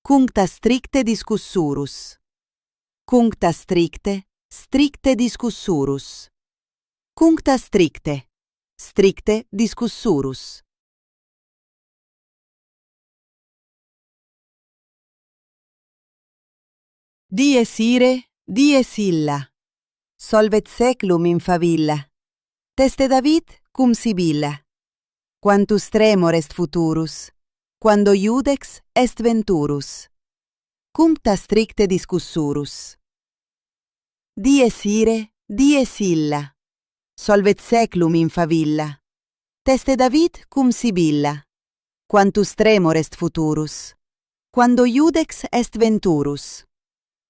Speaker 1: Cuncta stricte discussurus. Cuncta stricte, stricte discussurus. Cuncta stricte, stricte discussurus. Dies ire, dies illa. Solvet seclum in favilla. Teste David cum Sibilla. Quantus tremor est futurus. Quando iudex est venturus. Cuncta stricte discussurus. Dies ire, dies illa. Solvet seclum in favilla. Teste David cum Sibilla. Quantus tremor est futurus. Quando iudex est venturus.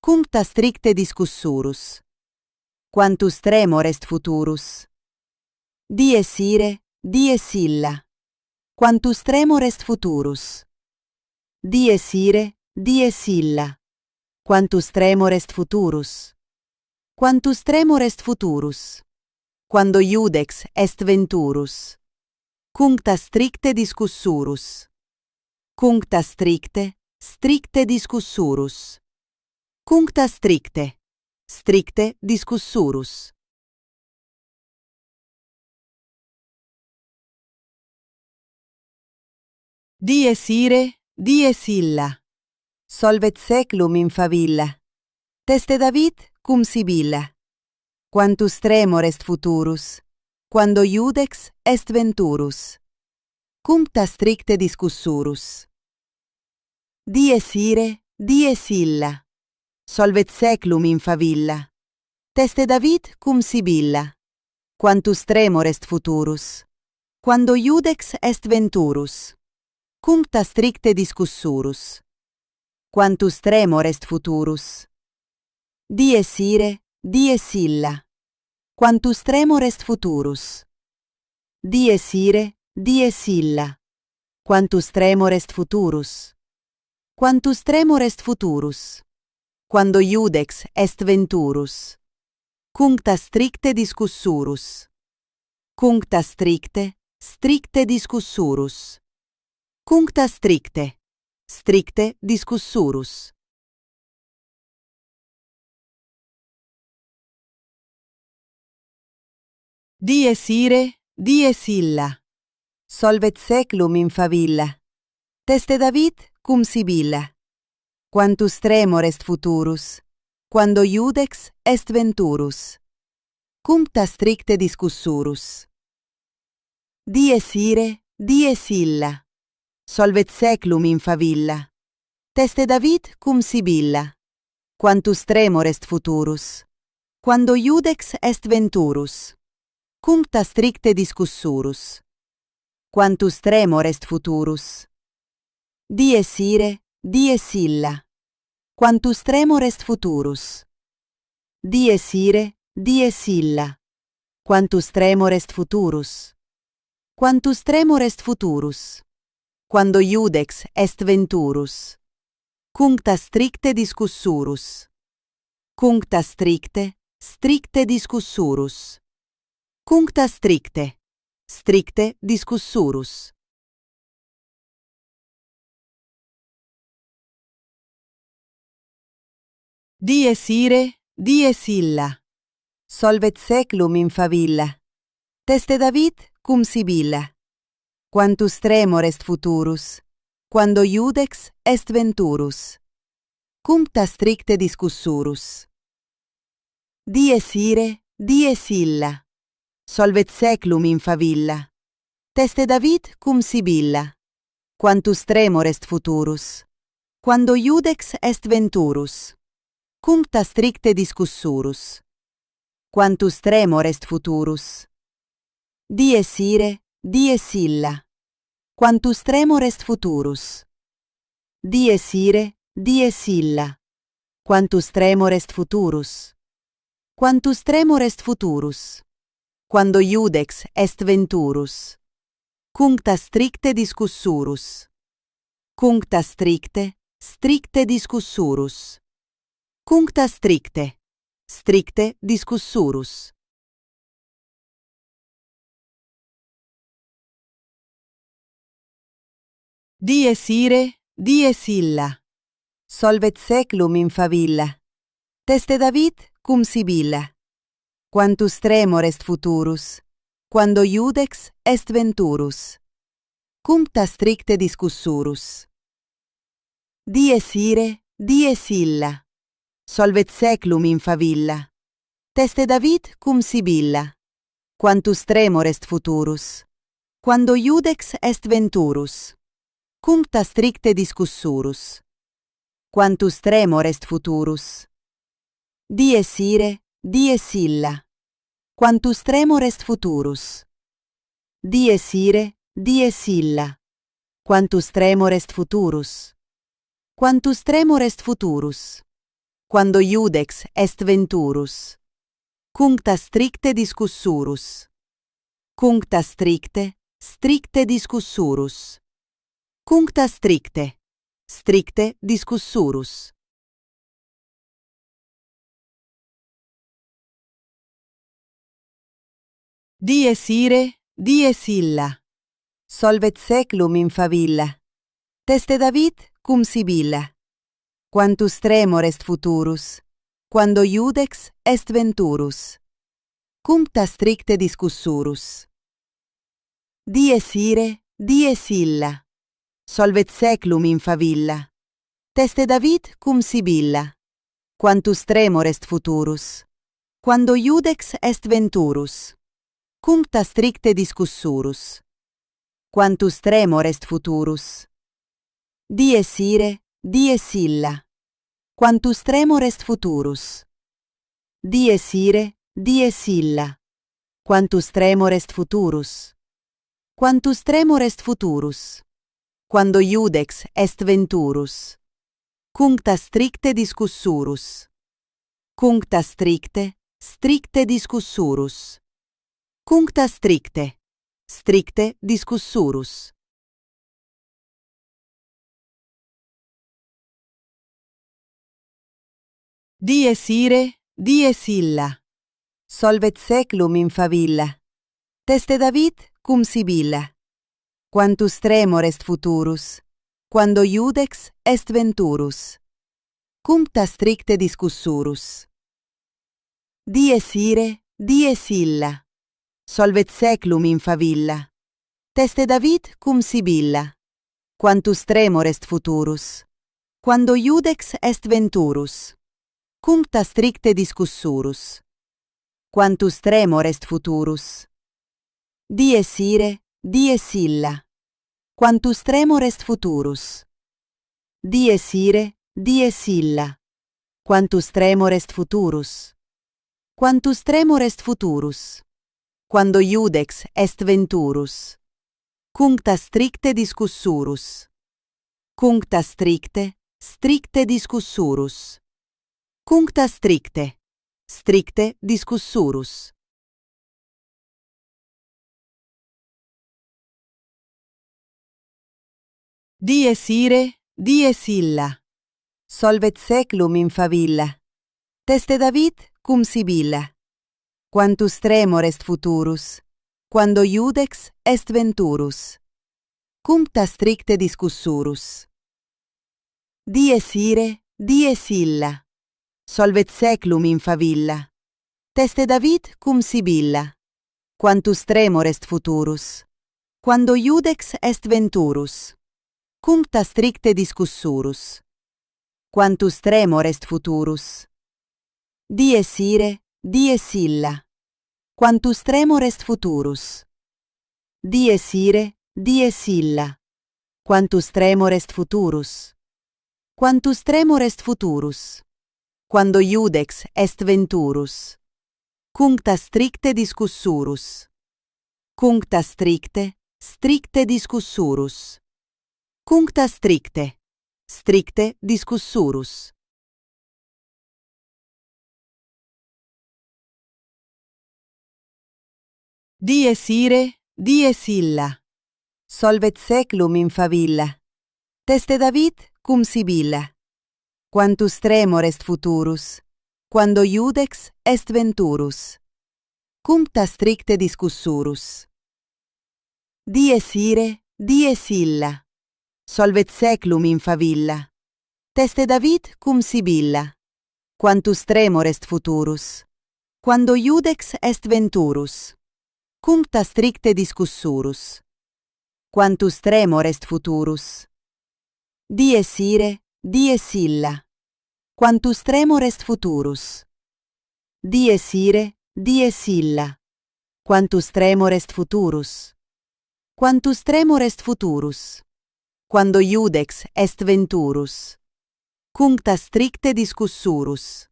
Speaker 1: Cuncta stricte discussurus. Quantus tremor est futurus. Dies ire, dies illa. Quantus tremor est futurus. Dies ire, dies illa. Quantus tremor est futurus. Quantus tremor est futurus. Quando iudex est venturus. Cuncta stricte discussurus. Cuncta stricte, stricte discussurus. Cuncta stricte, stricte discussurus. Dies ire, dies illa. Solvet seclum in favilla. Teste David cum Sibilla. Quantus tremor est futurus. Quando iudex est venturus. Cuncta stricte discussurus. Dies ire, dies illa. Solvet seclum in favilla. Teste David cum Sibilla. Quantus tremor est futurus. Quando iudex est venturus. Cuncta stricte discussurus. Quantus tremor est futurus. Dies ire, dies illa. Quantus tremor est futurus. Dies ire, dies illa. Quantus tremor est futurus. Quantus tremor est futurus. Quando iudex est venturus. Cuncta stricte discussurus. Cuncta stricte, stricte discussurus. Cuncta stricte, stricte discussurus. Dies ire, dies illa. Solvet seclum in favilla. Teste David cum Sibilla. Quantus tremor est futurus, quando iudex est venturus. Cuncta stricte discussurus. Dies ire, dies illa. Solvet seclum in favilla. Teste David cum Sibilla. Quantus tremor est futurus, quando iudex est venturus. Cuncta stricte discussurus. Quantus tremor est futurus. Dies ire, dies illa. Quantus tremor est futurus. Dies ire, dies illa. Quantus tremor est futurus. Quantus tremor est futurus. Quando iudex est venturus. Cuncta stricte discussurus. Cuncta stricte, stricte discussurus. Cuncta stricte, stricte discussurus. Dies ire, dies illa. Solvet seclum in favilla. Teste David cum Sibilla. Quantus tremor est futurus, quando iudex est venturus. Cuncta stricte discussurus. Dies ire, dies illa. Solvet seclum in favilla. Teste David cum Sibilla. Quantus tremor est futurus, quando iudex est venturus. Cuncta stricte discussurus. Quantus tremor est futurus. Dies ire, dies illa. Quantus tremor est futurus. Dies ire, dies illa. Quantus tremor est futurus. Quantus tremor est futurus. Quando iudex est venturus. Cuncta stricte discussurus. Cuncta stricte, stricte discussurus. Cuncta stricte, stricte discussurus. Dies ire, dies illa. Solvet seclum in favilla. Teste David cum Sibilla. Quantus tremor est futurus, quando iudex est venturus. Cuncta stricte discussurus. Dies ire, dies illa. Solvet seclum in favilla. Teste David cum Sibilla. Quantus tremor est futurus, quando iudex est venturus. Cuncta stricte discussurus. Quantus tremor est futurus. Dies ire, dies illa. Quantus tremor est futurus. Dies ire, dies illa. Quantus tremor est futurus. Quantus tremor est futurus. Quando iudex est venturus. Cuncta stricte discussurus. Cuncta stricte, stricte discussurus. Cuncta stricte, stricte discussurus. Dies ire, dies illa. Solvet seclum in favilla. Teste David cum Sibilla. Quantus tremor est futurus, quando iudex est venturus. Cuncta stricte discussurus. Dies ire, dies illa. Solvet seclum in favilla. Teste David cum Sibilla. Quantus tremor est futurus, quando iudex est venturus. Cuncta stricte discussurus. Quantus tremor est futurus. Dies ire, dies illa. Quantus tremor est futurus. Dies ire, dies illa. Quantus tremor est futurus. Quantus tremor est futurus. Quando iudex est venturus. Cuncta stricte discussurus. Cuncta stricte, stricte discussurus. Cuncta stricte, stricte discussurus. Dies ire, dies illa. Solvet seclum in favilla. Teste David cum Sibilla. Quantus tremor est futurus, quando iudex est venturus. Cuncta stricte discussurus. Dies ire, dies illa. Solvet seclum in favilla. Teste David cum Sibilla. Quantus tremor est futurus, quando iudex est venturus. Cuncta stricte discussurus. Quantus tremor est futurus. Dies ire, dies illa. Quantus tremor est futurus. Dies ire, dies illa. Quantus tremor est futurus. Quantus tremor est futurus. Quando iudex est venturus. Cuncta stricte discussurus. Cuncta stricte, stricte discussurus. Cuncta stricte, stricte discussurus. Dies ire, dies illa. Solvet seclum in favilla. Teste David cum Sibilla. Quantus tremor est futurus, quando iudex est venturus. Cuncta stricte discussurus. Dies ire, dies illa. Solvet seclum in favilla. Teste David cum Sibilla. Quantus tremor est futurus, quando iudex est venturus. Cuncta stricte discussurus. Quantus tremor est futurus. Dies ire, dies illa. Quantus tremor est futurus. Dies ire, dies illa. Quantus tremor est futurus. Quantus tremor est futurus. Quando iudex est venturus. Cuncta stricte discussurus. Cuncta stricte, stricte discussurus. Cuncta stricte, stricte discussurus. Dies ire, dies illa. Solvet seclum in favilla. Teste David cum Sibilla. Quantus tremor est futurus, quando iudex est venturus. Cuncta stricte discussurus. Dies ire, dies illa. Solvet seclum in favilla. Teste David cum Sibilla. Quantus tremor est futurus, quando iudex est venturus. Cuncta stricte discussurus. Quantus tremor est futurus. Dies ire, dies illa. Quantus tremor est futurus. Dies ire, dies illa. Quantus tremor est futurus. Quantus tremor est futurus. Quando iudex est venturus. Cuncta stricte discussurus.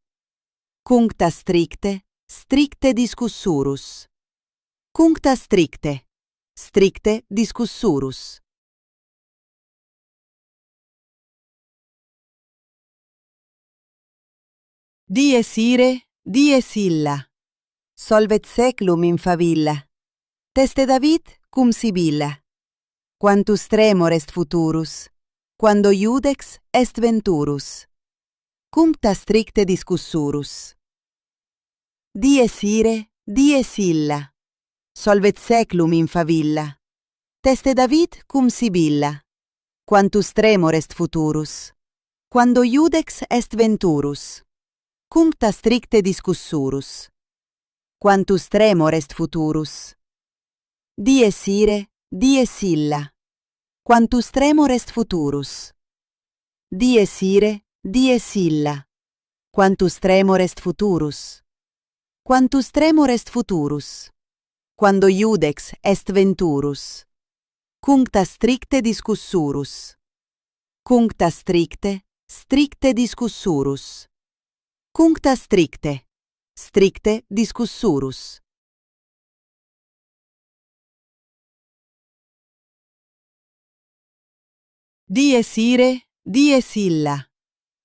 Speaker 1: Cuncta stricte, stricte discussurus. Cuncta stricte, stricte discussurus. Dies ire, dies illa. Solvet seclum in favilla. Teste David cum Sibilla. Quantus tremor est futurus, quando iudex est venturus. Cuncta stricte discussurus. Dies ire, dies illa. Solvet seclum in favilla. Teste David cum Sibilla. Quantus tremor est futurus, quando iudex est venturus. Cuncta stricte discussurus. Quantus tremor est futurus. Dies ire, dies illa. Quantus tremor est futurus. Dies ire, dies illa. Quantus tremor est futurus. Quantus tremor est futurus. Quando iudex est venturus. Cuncta stricte discussurus. Cuncta stricte, stricte discussurus. Cuncta stricte, stricte discussurus. Dies ire, dies illa.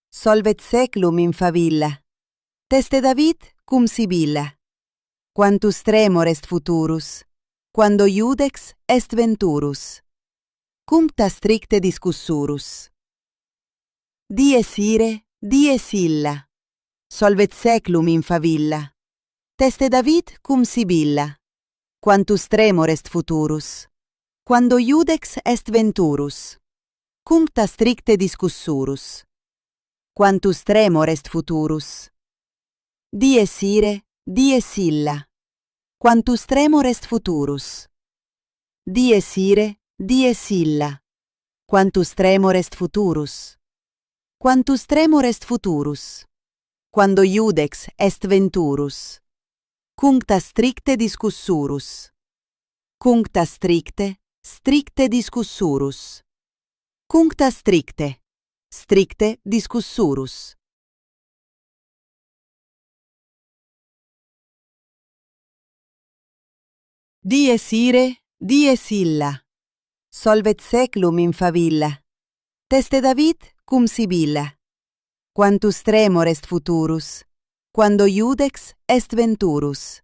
Speaker 1: Solvet seclum in favilla. Teste David cum Sibilla. Quantus tremor est futurus, quando iudex est venturus. Cuncta stricte discussurus. Dies ire, dies illa. Solvet seclum in favilla. Teste David cum Sibilla. quantus tremor est futurus, quando iudex est venturus, cuncta stricte discussurus. Quantus tremor est futurus. Dies ire, dies illa. Quantus tremor est futurus. Dies ire, dies illa. Quantus tremor est futurus. Quantus tremor est futurus. Quando iudex est venturus. Cuncta stricte discussurus. Cuncta stricte, stricte discussurus. Cuncta stricte, stricte discussurus. Dies ire, dies illa. Solvet seclum in favilla. Teste David cum Sibilla. Quantus tremor est futurus, quando iudex est venturus.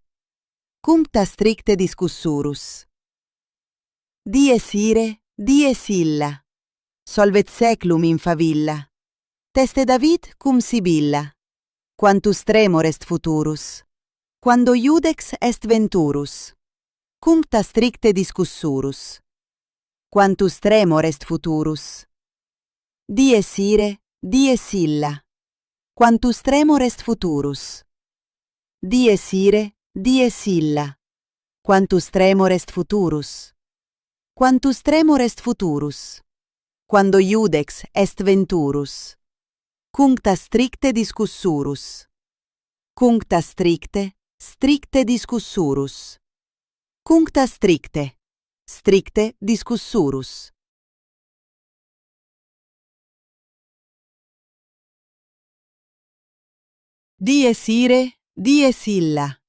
Speaker 1: Cuncta stricte discussurus. Dies ire, dies illa. Solvet seclum in favilla. Teste David cum Sibilla. Quantus tremor est futurus, quando iudex est venturus. Cuncta stricte discussurus. Quantus tremor est futurus. Dies ire, dies illa. Quantus tremor est futurus. Dies ire, dies illa. Quantus tremor est futurus. Quantus tremor est futurus. Quando iudex est venturus. Cuncta stricte discussurus. Cuncta stricte, stricte discussurus. Cuncta stricte, stricte discussurus. Dies ire, dies illa.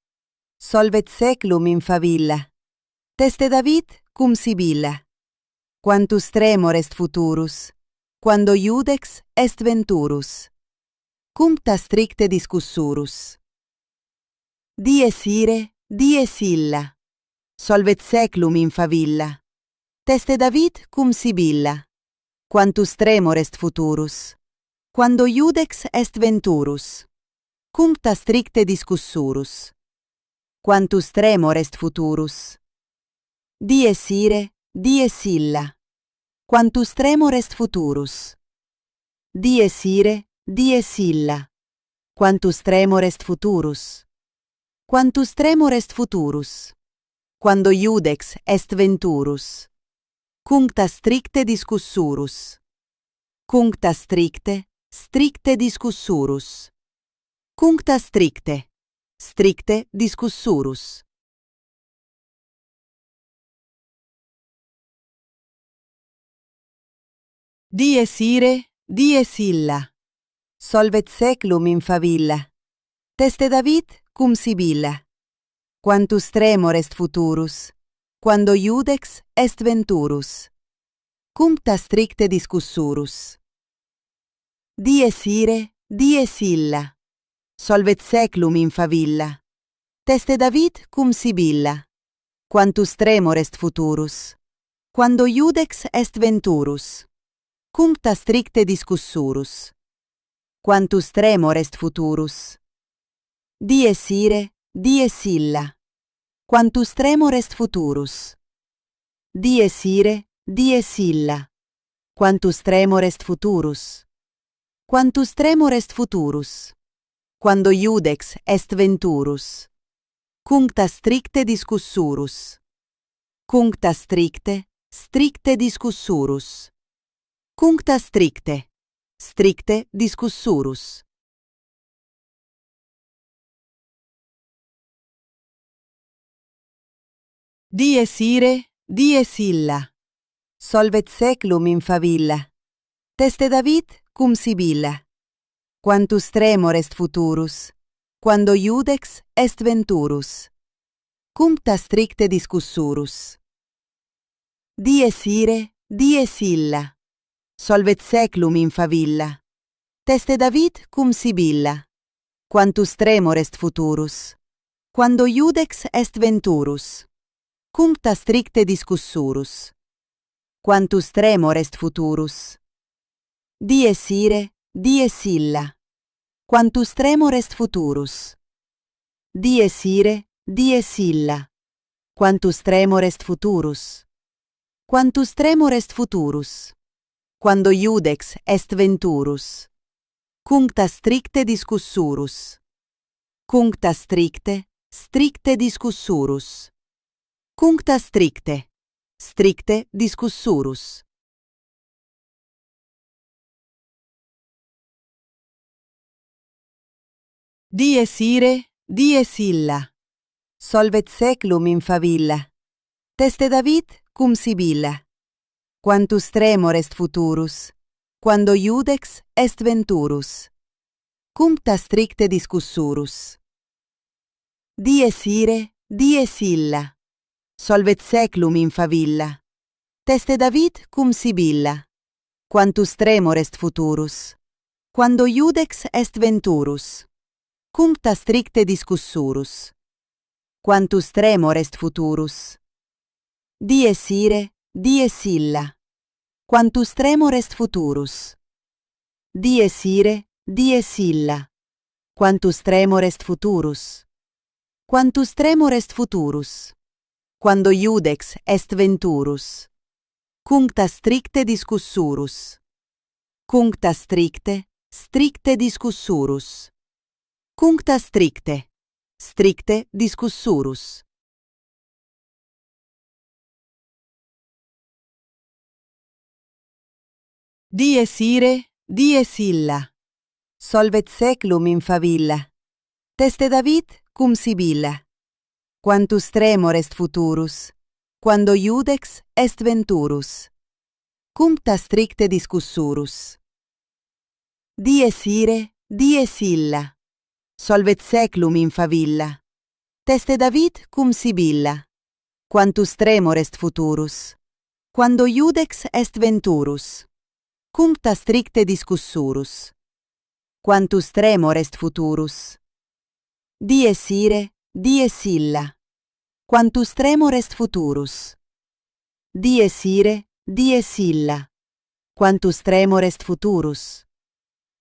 Speaker 1: Solvet seclum in favilla. Teste David cum Sibilla. Quantus tremor est futurus, quando iudex est venturus. Cuncta stricte discussurus. Dies ire, dies illa. Solvet seclum in favilla. Teste David cum Sibilla. Quantus tremor est futurus, quando iudex est venturus. Cuncta stricte discussurus. Quantus tremor est futurus. Dies ire, dies illa. Quantus tremor est futurus. Dies ire, dies illa. Quantus tremor est futurus. Quantus tremor est futurus. Quando iudex est venturus. Cuncta stricte discussurus. Cuncta stricte, stricte discussurus. Cuncta stricte, stricte discussurus. Dies ire, dies illa. Solvet seclum in favilla. Teste David cum Sibilla. Quantus tremor est futurus, quando iudex est venturus. Cuncta stricte discussurus. Dies ire, dies illa. Solvet seclum in favilla. Teste David cum Sibilla. Quantus tremor est futurus, quando iudex est venturus. Cuncta stricte discussurus. Quantus tremor est futurus. Dies ire, dies illa. Quantus tremor est futurus. Dies ire, dies illa. Quantus tremor est futurus. Quantus tremor est futurus. Quando iudex est venturus. Cuncta stricte discussurus. Cuncta stricte, stricte discussurus. Cuncta stricte, stricte discussurus. Dies ire, dies illa. Solvet seclum in favilla. Teste David cum Sibilla. Quantus tremor est futurus, quando iudex est venturus. Cuncta stricte discussurus. Dies ire, dies illa. Solvet seclum in favilla. Teste David cum Sibilla. Quantus tremor est futurus, quando iudex est venturus. Cuncta stricte discussurus. Quantus tremor est futurus. Dies ire, dies illa. Quantus tremor est futurus. Dies ire, dies illa. Quantus tremor est futurus. Quantus tremor est futurus. Quando iudex est venturus. Cuncta stricte discussurus. Cuncta stricte, stricte discussurus. Cuncta stricte, stricte discussurus. Dies ire, dies illa. Solvet seclum in favilla. Teste David cum Sibilla. Quantus tremor est futurus. Quando iudex est venturus. Cuncta stricte discussurus. Dies ire, dies illa. Solvet seclum in favilla. Teste David cum Sibilla. Quantus tremor est futurus. Quando iudex est venturus. Cuncta stricte discussurus. Quantus tremor est futurus. Dies ire, dies illa. Quantus tremor est futurus. Dies ire, dies illa. Quantus tremor est futurus. Quantus tremor est futurus. Quando iudex est venturus. Cuncta stricte discussurus. Cuncta stricte, stricte discussurus. Cuncta stricte, stricte discussurus. Dies ire, dies illa. Solvet seclum in favilla. Teste David cum Sibilla. Quantus tremor est futurus. Quando iudex est venturus. Cuncta stricte discussurus. Dies ire, dies illa. Solvet seclum in favilla. Teste David cum Sibilla. Quantus tremor est futurus. Quando iudex est venturus. Cuncta stricte discussurus. Quantus tremor est futurus. Dies ire, dies illa. Quantus tremor est futurus. Dies ire, dies illa. Quantus tremor est futurus.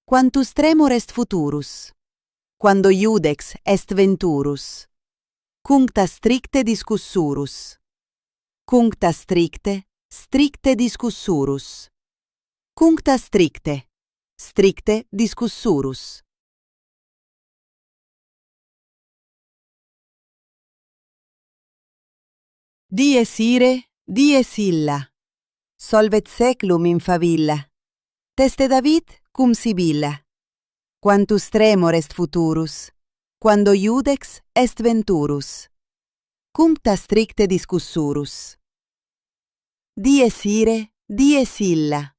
Speaker 1: Quantus tremor est futurus. Quando iudex est venturus. Cuncta stricte discussurus. Cuncta stricte, stricte discussurus. Cuncta stricte, stricte discussurus. Dies ire, dies illa. Solvet seclum in favilla. Teste David cum Sibilla. Quantus tremor est futurus. Quando iudex est venturus. Cuncta stricte discussurus. Dies ire, dies illa.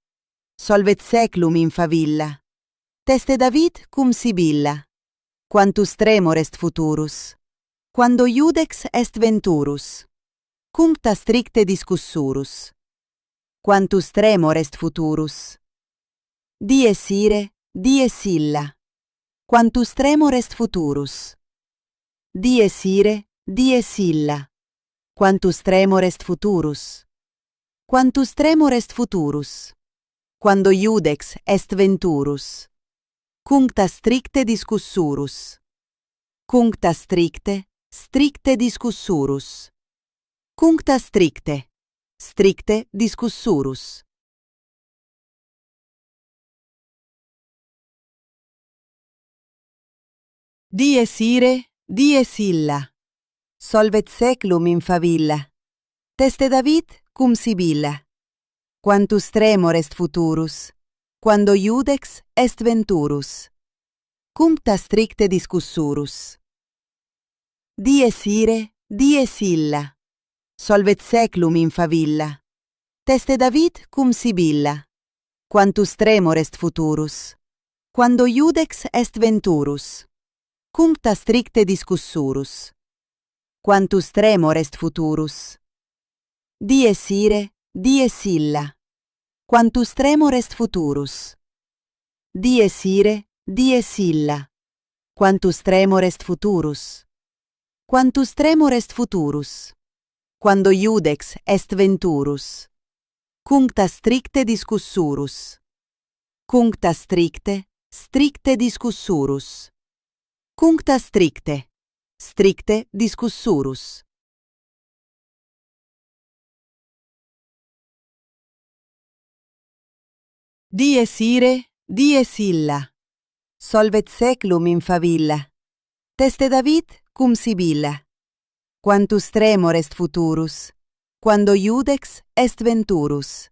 Speaker 1: Solvet seclum in favilla. Teste David cum Sibilla. Quantus tremor est futurus. Quando iudex est venturus. Cuncta stricte discussurus. Quantus tremor est futurus. Dies ire, dies illa. Quantus tremor est futurus. Dies ire, dies illa. Quantus tremor est futurus. Quantus tremor est futurus. Quando iudex est venturus. Cuncta stricte discussurus. Cuncta stricte, stricte discussurus. Cuncta stricte, stricte discussurus. Dies ire, dies illa. Solvet seclum in favilla. Teste David cum Sibilla. Quantus tremor est futurus. Quando iudex est venturus. Cuncta stricte discussurus. Dies ire, dies illa. Solvet seclum in favilla. Teste David cum Sibilla. Quantus tremor est futurus. Quando iudex est venturus. Cuncta stricte discussurus. Quantus tremor est futurus. Dies ire, dies illa. Quantus tremor est futurus. Dies ire, dies illa. Quantus tremor est futurus. Quantus tremor est futurus. Quando iudex est venturus. Cuncta stricte discussurus. Cuncta stricte, stricte discussurus. Cuncta stricte, stricte discussurus. Dies ire, dies illa. Solvet seclum in favilla. Teste David cum Sibilla. Quantus tremor est futurus, quando iudex est venturus.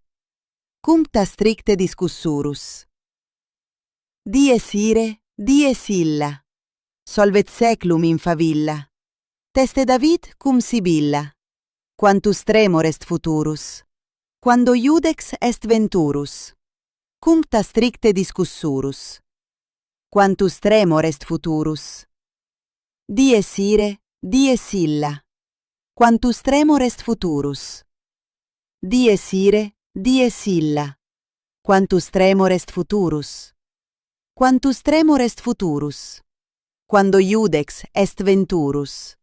Speaker 1: Cuncta stricte discussurus. Dies ire, dies illa. Solvet seclum in favilla. Teste David cum Sibilla. Quantus tremor est futurus, quando iudex est venturus. Cuncta stricte discussurus. Quantus tremor est futurus. Dies ire, dies illa. Quantus tremor est futurus. Dies ire, dies illa. Quantus tremor est futurus. Quantus tremor est futurus. Quando iudex est venturus.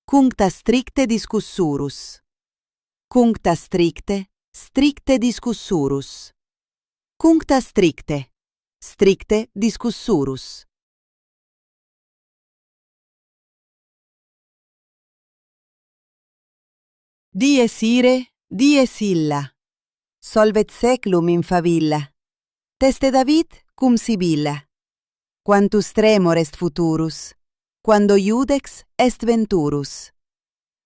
Speaker 1: Cuncta stricte discussurus. Cuncta stricte, stricte discussurus. Cuncta stricte, stricte discussurus. Dies ire, dies illa. Solvet seclum in favilla. Teste David cum Sibilla. Quantus tremor est futurus, quando iudex est venturus.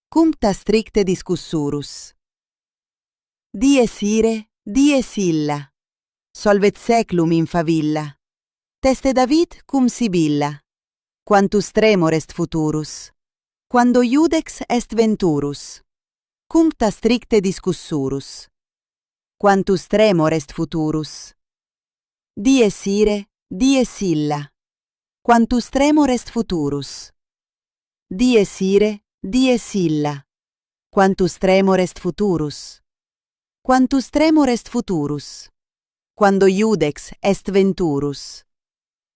Speaker 1: Cuncta stricte discussurus. Dies ire, dies illa. Solvet seclum in favilla. Teste David cum Sibilla. Quantus tremor est futurus, quando iudex est venturus. Cuncta stricte discussurus. Quantus tremor est futurus. Dies ire, dies illa. Quantus tremor est futurus. Dies ire, dies illa. Quantus tremor est futurus. Quantus tremor est futurus. Quando iudex est venturus.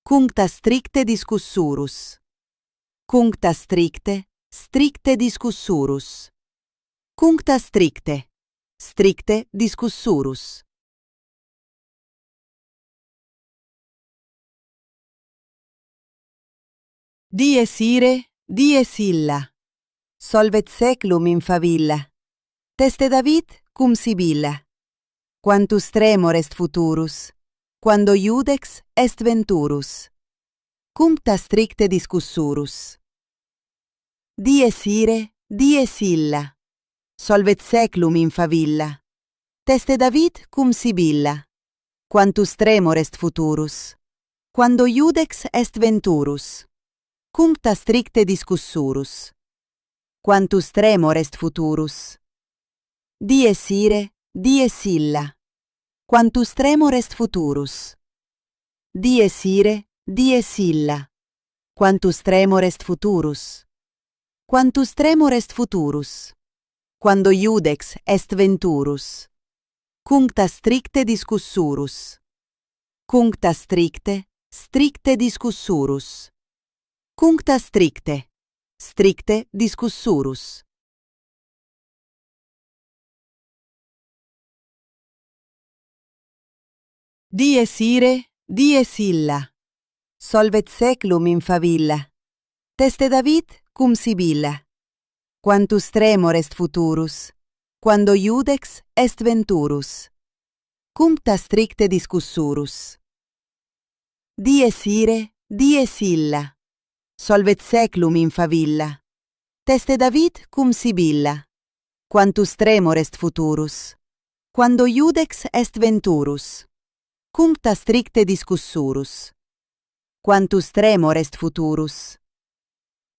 Speaker 1: Cuncta stricte discussurus. Cuncta stricte, stricte discussurus. Cuncta stricte, stricte discussurus. Dies ire, dies illa. Solvet seclum in favilla. Teste David cum Sibilla. Quantus tremor est futurus, quando iudex est venturus. Cuncta stricte discussurus. Dies ire, dies illa. Solvet seclum in favilla. Teste David cum Sibilla. Quantus tremor est futurus, quando iudex est venturus. Cuncta stricte discussurus. Quantus tremor est futurus. Dies ire, dies illa. Quantus tremor est futurus. Dies ire, dies illa. Quantus tremor est futurus. Quantus tremor est futurus. Quando iudex est venturus. Cuncta stricte discussurus. Cuncta stricte, stricte discussurus. Cuncta stricte, stricte discussurus. Dies ire, dies illa. Solvet seclum in favilla. Teste David cum Sibilla. Quantus tremor est futurus, quando iudex est venturus. Cuncta stricte discussurus. Dies ire, dies illa. Solvet seclum in favilla. Teste David cum Sibilla. Quantus tremor est futurus, quando iudex est venturus. Cuncta stricte discussurus. Quantus tremor est futurus.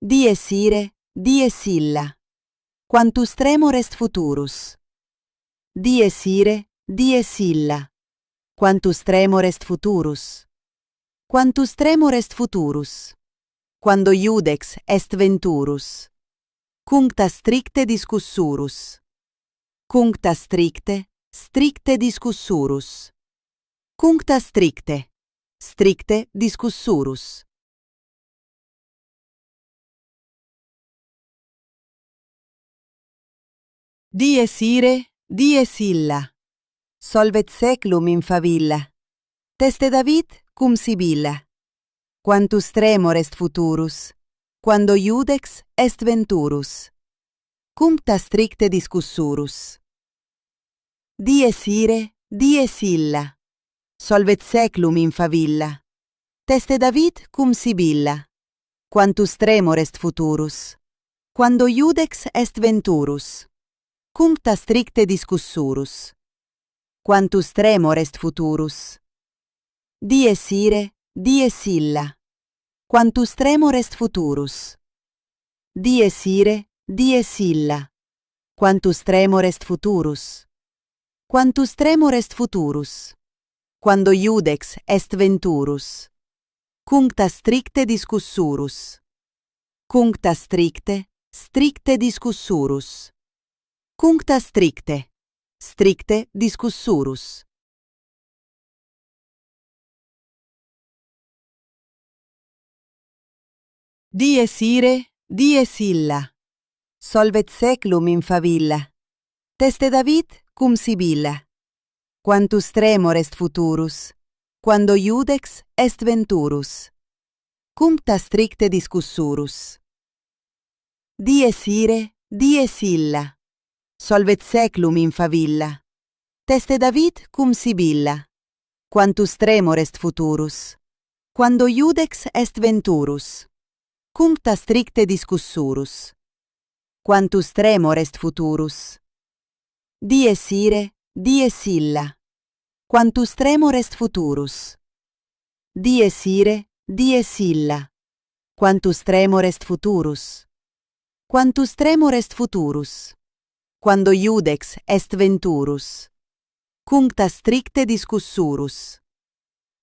Speaker 1: Dies ire, dies illa. Quantus tremor est futurus. Dies ire, dies illa. Quantus tremor est futurus. Quantus tremor est futurus. Quando iudex est venturus. Cuncta stricte discussurus. Cuncta stricte, stricte discussurus. Cuncta stricte, stricte discussurus. Dies ire, dies illa. Solvet seclum in favilla. Teste David cum Sibilla. Quantus tremor est futurus, quando iudex est venturus. Cuncta stricte discussurus. Dies ire, dies illa. solvet seclum in favilla. Teste David cum Sibilla. Quantus tremor est futurus. Quando iudex est venturus. Cuncta stricte discussurus. Quantus tremor est futurus. Dies ire, dies illa. Quantus tremor est futurus. Dies ire, dies illa. Quantus tremor est futurus. Quantus tremor est futurus. Quando iudex est venturus. Cuncta stricte discussurus. Cuncta stricte, stricte discussurus. Cuncta stricte, stricte discussurus. Dies ire, dies illa. Solvet seclum in favilla. Teste David cum Sibilla. Quantus tremor est futurus. Quando iudex est venturus. Cuncta stricte discussurus. Dies ire, dies illa. Solvet seclum in favilla. Teste David cum Sibilla. Quantus tremor est futurus. Quando iudex est venturus. Cuncta stricte discussurus. Quantus tremor est futurus. Dies ire, dies illa. Quantus tremor est futurus. Dies ire, dies illa. Quantus tremor est futurus. Quantus tremor est futurus. Quando iudex est venturus. Cuncta stricte discussurus.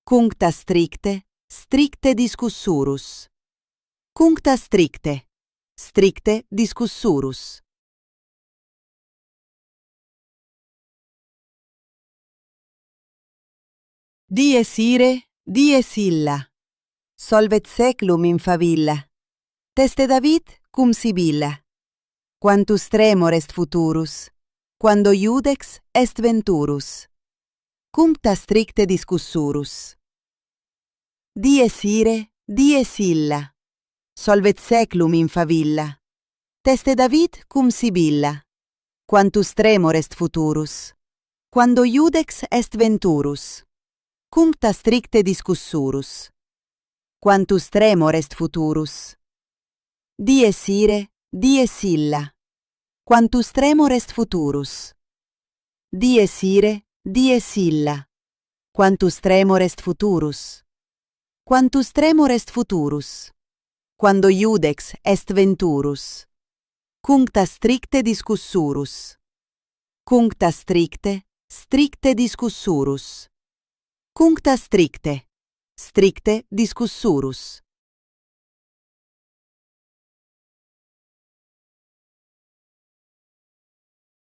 Speaker 1: Cuncta stricte, stricte discussurus. Cuncta stricte, stricte discussurus. Dies ire, dies illa. Solvet seclum in favilla. Teste David cum Sibilla. Quantus tremor est futurus. Quando iudex est venturus. Cuncta stricte discussurus. Dies ire, dies illa. Solvet seclum in favilla. Teste David cum Sibilla. Quantus tremor est futurus. Quando iudex est venturus. Cuncta stricte discussurus. Quantus tremor est futurus. Dies ire, dies illa. Quantus tremor est futurus. Dies ire, dies illa. Quantus tremor est futurus. Quantus tremor est futurus. Quando iudex est venturus. Cuncta stricte discussurus. Cuncta stricte, stricte discussurus. Cuncta stricte, stricte discussurus.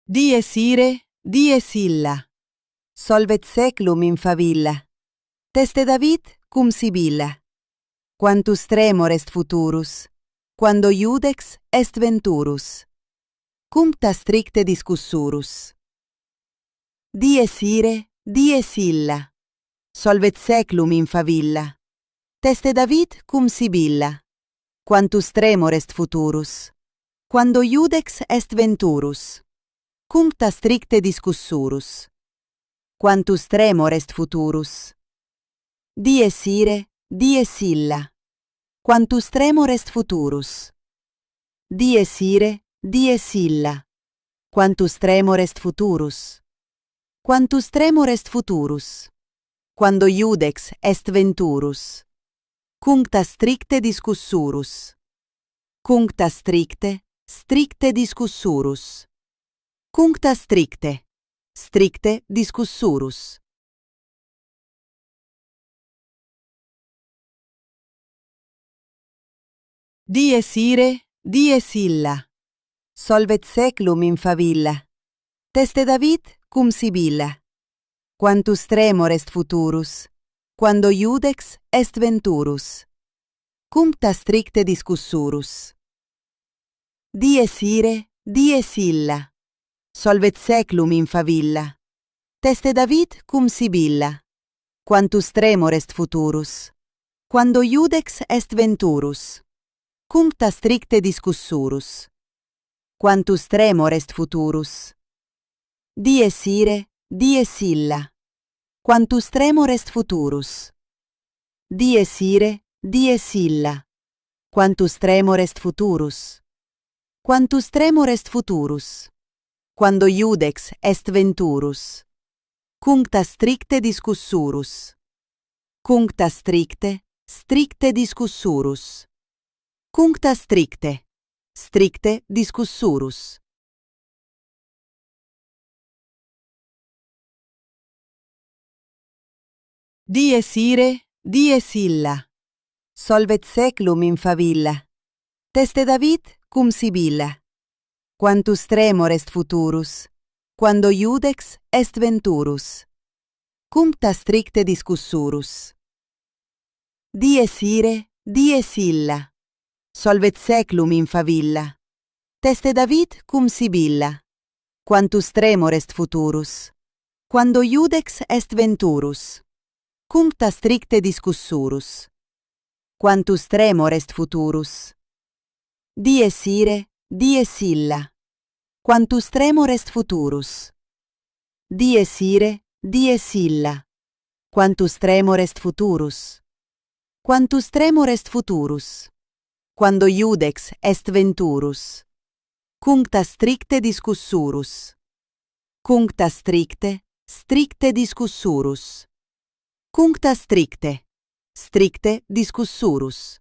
Speaker 1: Dies ire, dies illa. Solvet seclum in favilla. Teste David cum Sibilla. Quantus tremor est futurus. Quando iudex est venturus. Cuncta stricte discussurus. Dies ire, dies illa. Solvet seclum in favilla. Teste David cum Sibilla. Quantus tremor est futurus. Quando iudex est venturus. Cuncta stricte discussurus. Quantus tremor est futurus. Dies ire, dies illa. Quantus tremor est futurus. Dies ire, dies illa. Quantus tremor est futurus. Quantus tremor est futurus. Quando iudex est venturus. Cuncta stricte discussurus. Cuncta stricte, stricte discussurus. Cuncta stricte, stricte discussurus. Dies ire, dies illa. Solvet seclum in favilla. Teste David cum Sibilla. Quantus tremor est futurus. Quando iudex est venturus. Cuncta stricte discussurus. Dies ire, dies illa. Solvet seclum in favilla. Teste David cum Sibilla. Quantus tremor est futurus. Quando iudex est venturus. Cuncta stricte discussurus. Quantus tremor est futurus. Dies ire, dies illa. quantus tremor est futurus. Dies ire, dies illa. Quantus tremor est futurus. Quantus tremor est futurus. Quando iudex est venturus. Cuncta stricte discussurus. Cuncta stricte, stricte discussurus. Cuncta stricte, stricte discussurus. Dies ire, dies illa. Solvet seclum in favilla. Teste David cum Sibilla. Quantus tremor est futurus. Quando iudex est venturus. Cuncta stricte discussurus. Dies ire, dies illa. Solvet seclum in favilla. Teste David cum Sibilla. Quantus tremor est futurus. Quando iudex est venturus. Cuncta stricte discussurus. Quantus tremor est futurus. Dies ire, dies illa. Quantus tremor est futurus. Dies ire, dies illa. Quantus tremor est futurus. Quantus tremor est futurus. Quando iudex est venturus. Cuncta stricte discussurus. Cuncta stricte, stricte discussurus. Cuncta stricte, stricte discussurus.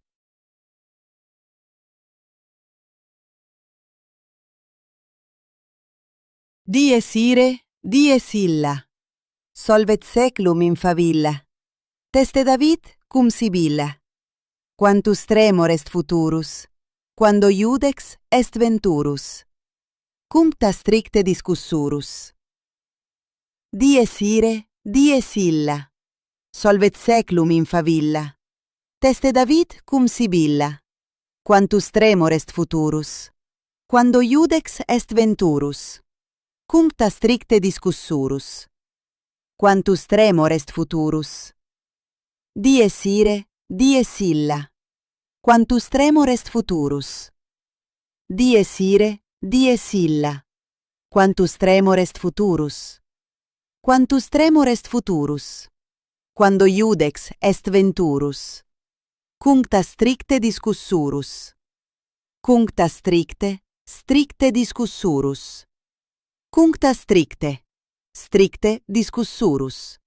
Speaker 1: Dies ire, dies illa. Solvet seclum in favilla. Teste David cum Sibilla. Quantus tremor est futurus. Quando iudex est venturus. Cuncta stricte discussurus. Dies ire, dies illa. Solvet seclum in favilla. Teste David cum Sibilla. Quantus tremor est futurus. Quando iudex est venturus. Cuncta stricte discussurus. Quantus tremor est futurus. Dies ire, dies illa. Quantus tremor est futurus. Dies ire, dies illa. Quantus tremor est futurus. Quantus tremor est futurus. Quando iudex est venturus. Cuncta stricte discussurus. Cuncta stricte, stricte discussurus. Cuncta stricte, stricte discussurus.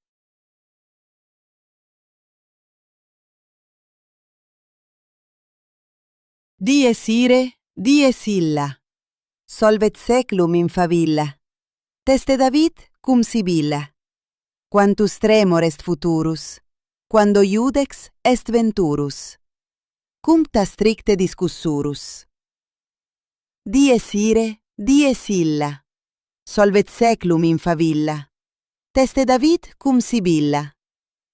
Speaker 1: Dies ire, dies illa. Solvet seclum in favilla. Teste David cum Sibilla. Quantus tremor est futurus. Quando iudex est venturus. Cuncta stricte discussurus. Dies ire, dies illa. Solvet seclum in favilla. Teste David cum Sibilla.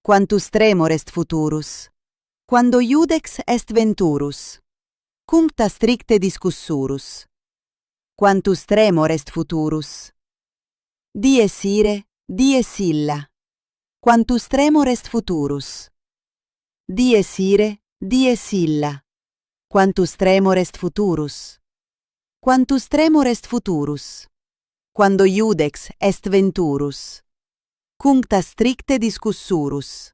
Speaker 1: Quantus tremor est futurus. Quando iudex est venturus. Cuncta stricte discussurus. Quantus tremor est futurus. Dies ire, dies illa. Quantus tremor est futurus. Dies ire, dies illa. Quantus tremor est futurus. Quantus tremor est futurus. Quando iudex est venturus. Cuncta stricte discussurus.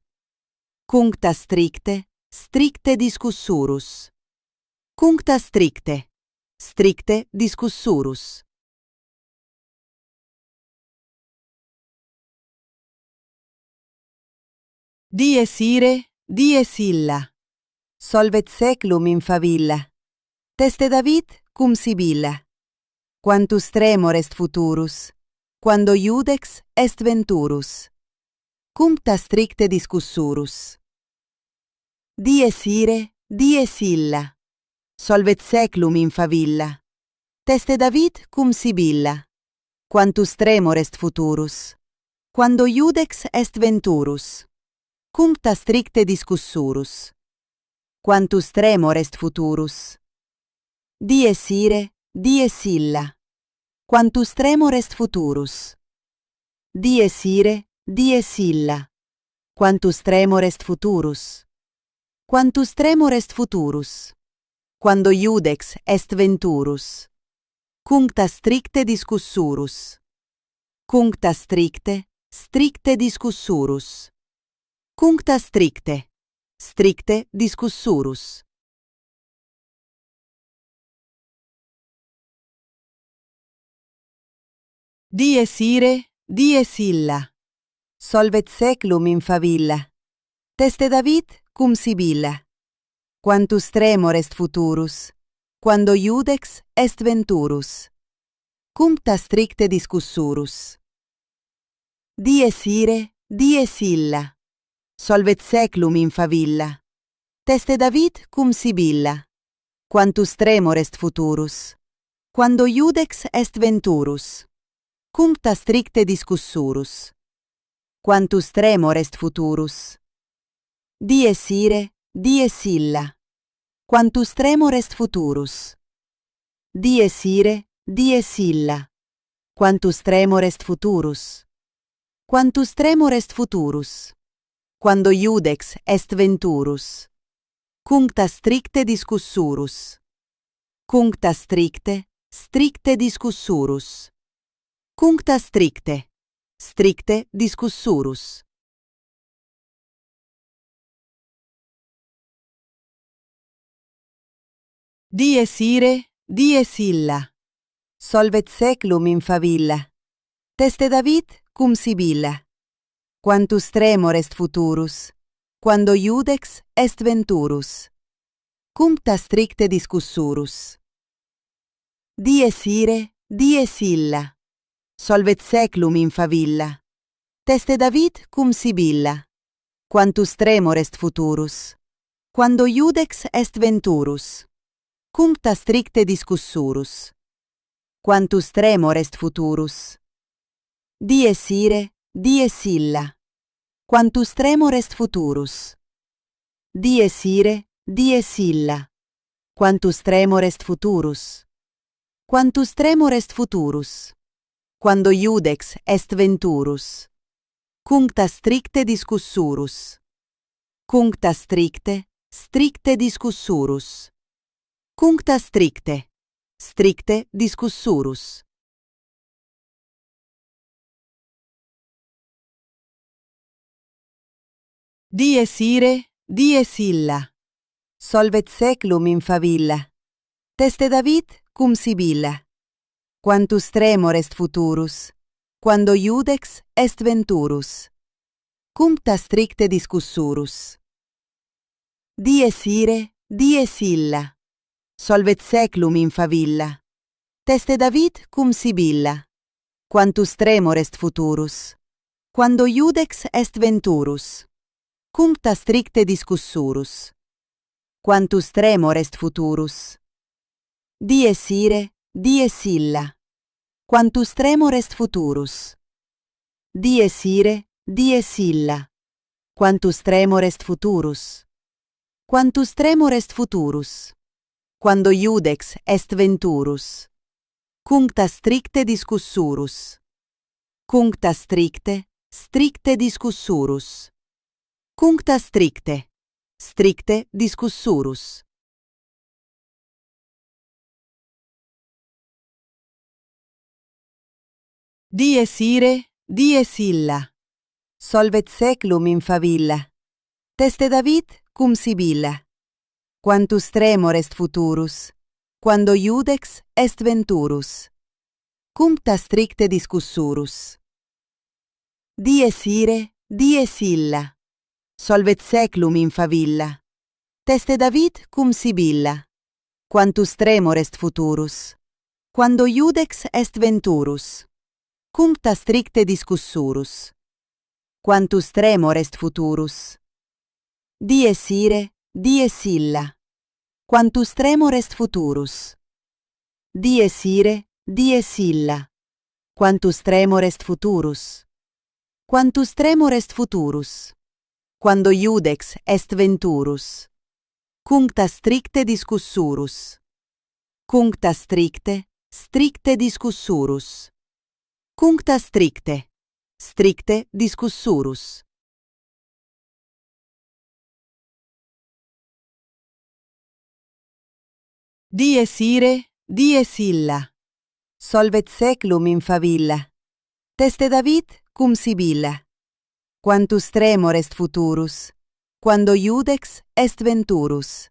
Speaker 1: Cuncta stricte, stricte discussurus. Cuncta stricte, stricte discussurus. Dies ire, dies illa. Solvet seclum in favilla. Teste David cum Sibilla. Quantus tremor est futurus. Quando iudex est venturus. Cuncta stricte discussurus. Dies ire, dies illa. Solvet seclum in favilla. Teste David cum Sibilla. Quantus tremor est futurus. Quando iudex est venturus. Cuncta stricte discussurus. Quantus tremor est futurus. Dies ire, dies illa. Quantus tremor est futurus. Dies ire, dies illa. Quantus tremor est futurus. Quantus tremor est futurus. Quando iudex est venturus. Cuncta stricte discussurus. Cuncta stricte, stricte discussurus. Cuncta stricte, stricte discussurus. Dies ire, dies illa. Solvet seclum in favilla. Teste David cum Sibilla. Quantus tremor est futurus, quando iudex est venturus. Cuncta stricte discussurus. Dies ire, dies illa. Solvet seclum in favilla. Teste David cum Sibilla. Quantus tremor est futurus, quando iudex est venturus. Cuncta stricte discussurus. Quantus tremor est futurus. Dies ire, dies illa. Quantus tremor est futurus. Dies ire, dies illa. Quantus tremor est futurus. Quantus tremor est futurus. Quando iudex est venturus. Cuncta stricte discussurus. Cuncta stricte, stricte discussurus. Cuncta stricte, stricte discussurus. Dies ire, dies illa. Solvet seclum in favilla. Teste David cum Sibilla. Quantus tremor est futurus, quando iudex est venturus. Cuncta stricte discussurus. Dies ire, dies illa. Solvet seclum in favilla. Teste David cum Sibilla. Quantus tremor est futurus, quando iudex est venturus. Cuncta stricte discussurus. Quantus tremor est futurus. Dies ire, dies illa. Quantus tremor est futurus. Dies ire, dies illa. Quantus tremor est futurus. Quantus tremor est futurus. Quando iudex est venturus. Cuncta stricte discussurus. Cuncta stricte, stricte discussurus. Cuncta stricte, stricte discussurus. Dies ire, dies illa. Solvet seclum in favilla. Teste David cum Sibilla. Quantus tremor est futurus, quando iudex est venturus. Cuncta stricte discussurus. Dies ire, dies illa. Solvet seclum in favilla. Teste David cum Sibilla. Quantus tremor est futurus, quando iudex est venturus. Cuncta stricte discussurus. Quantus tremor est futurus. Dies ire, dies illa. Quantus tremor est futurus. Dies ire, dies illa. Quantus tremor est futurus. Quantus tremor est futurus. Quando iudex est venturus. Cuncta stricte discussurus. Cuncta stricte, stricte discussurus. Cuncta stricte, stricte discussurus. Dies ire, dies illa. Solvet seclum in favilla. Teste David cum Sibilla. Quantus tremor est futurus, quando iudex est venturus. Cuncta stricte discussurus. Dies ire, dies illa. Solvet seclum in favilla. Teste David cum Sibilla. Quantus tremor est futurus, quando iudex est venturus. Cuncta stricte discussurus. Quantus tremor est futurus. Dies ire, dies illa. Quantus tremor est futurus. Dies ire, dies illa. Quantus tremor est futurus. Quantus tremor est futurus. Quando iudex est venturus. Cuncta stricte discussurus. Cuncta stricte, stricte discussurus. Cuncta stricte, stricte discussurus. Dies ire, dies illa. Solvet seclum in favilla. Teste David cum Sibilla. Quantus tremor est futurus, quando iudex est venturus.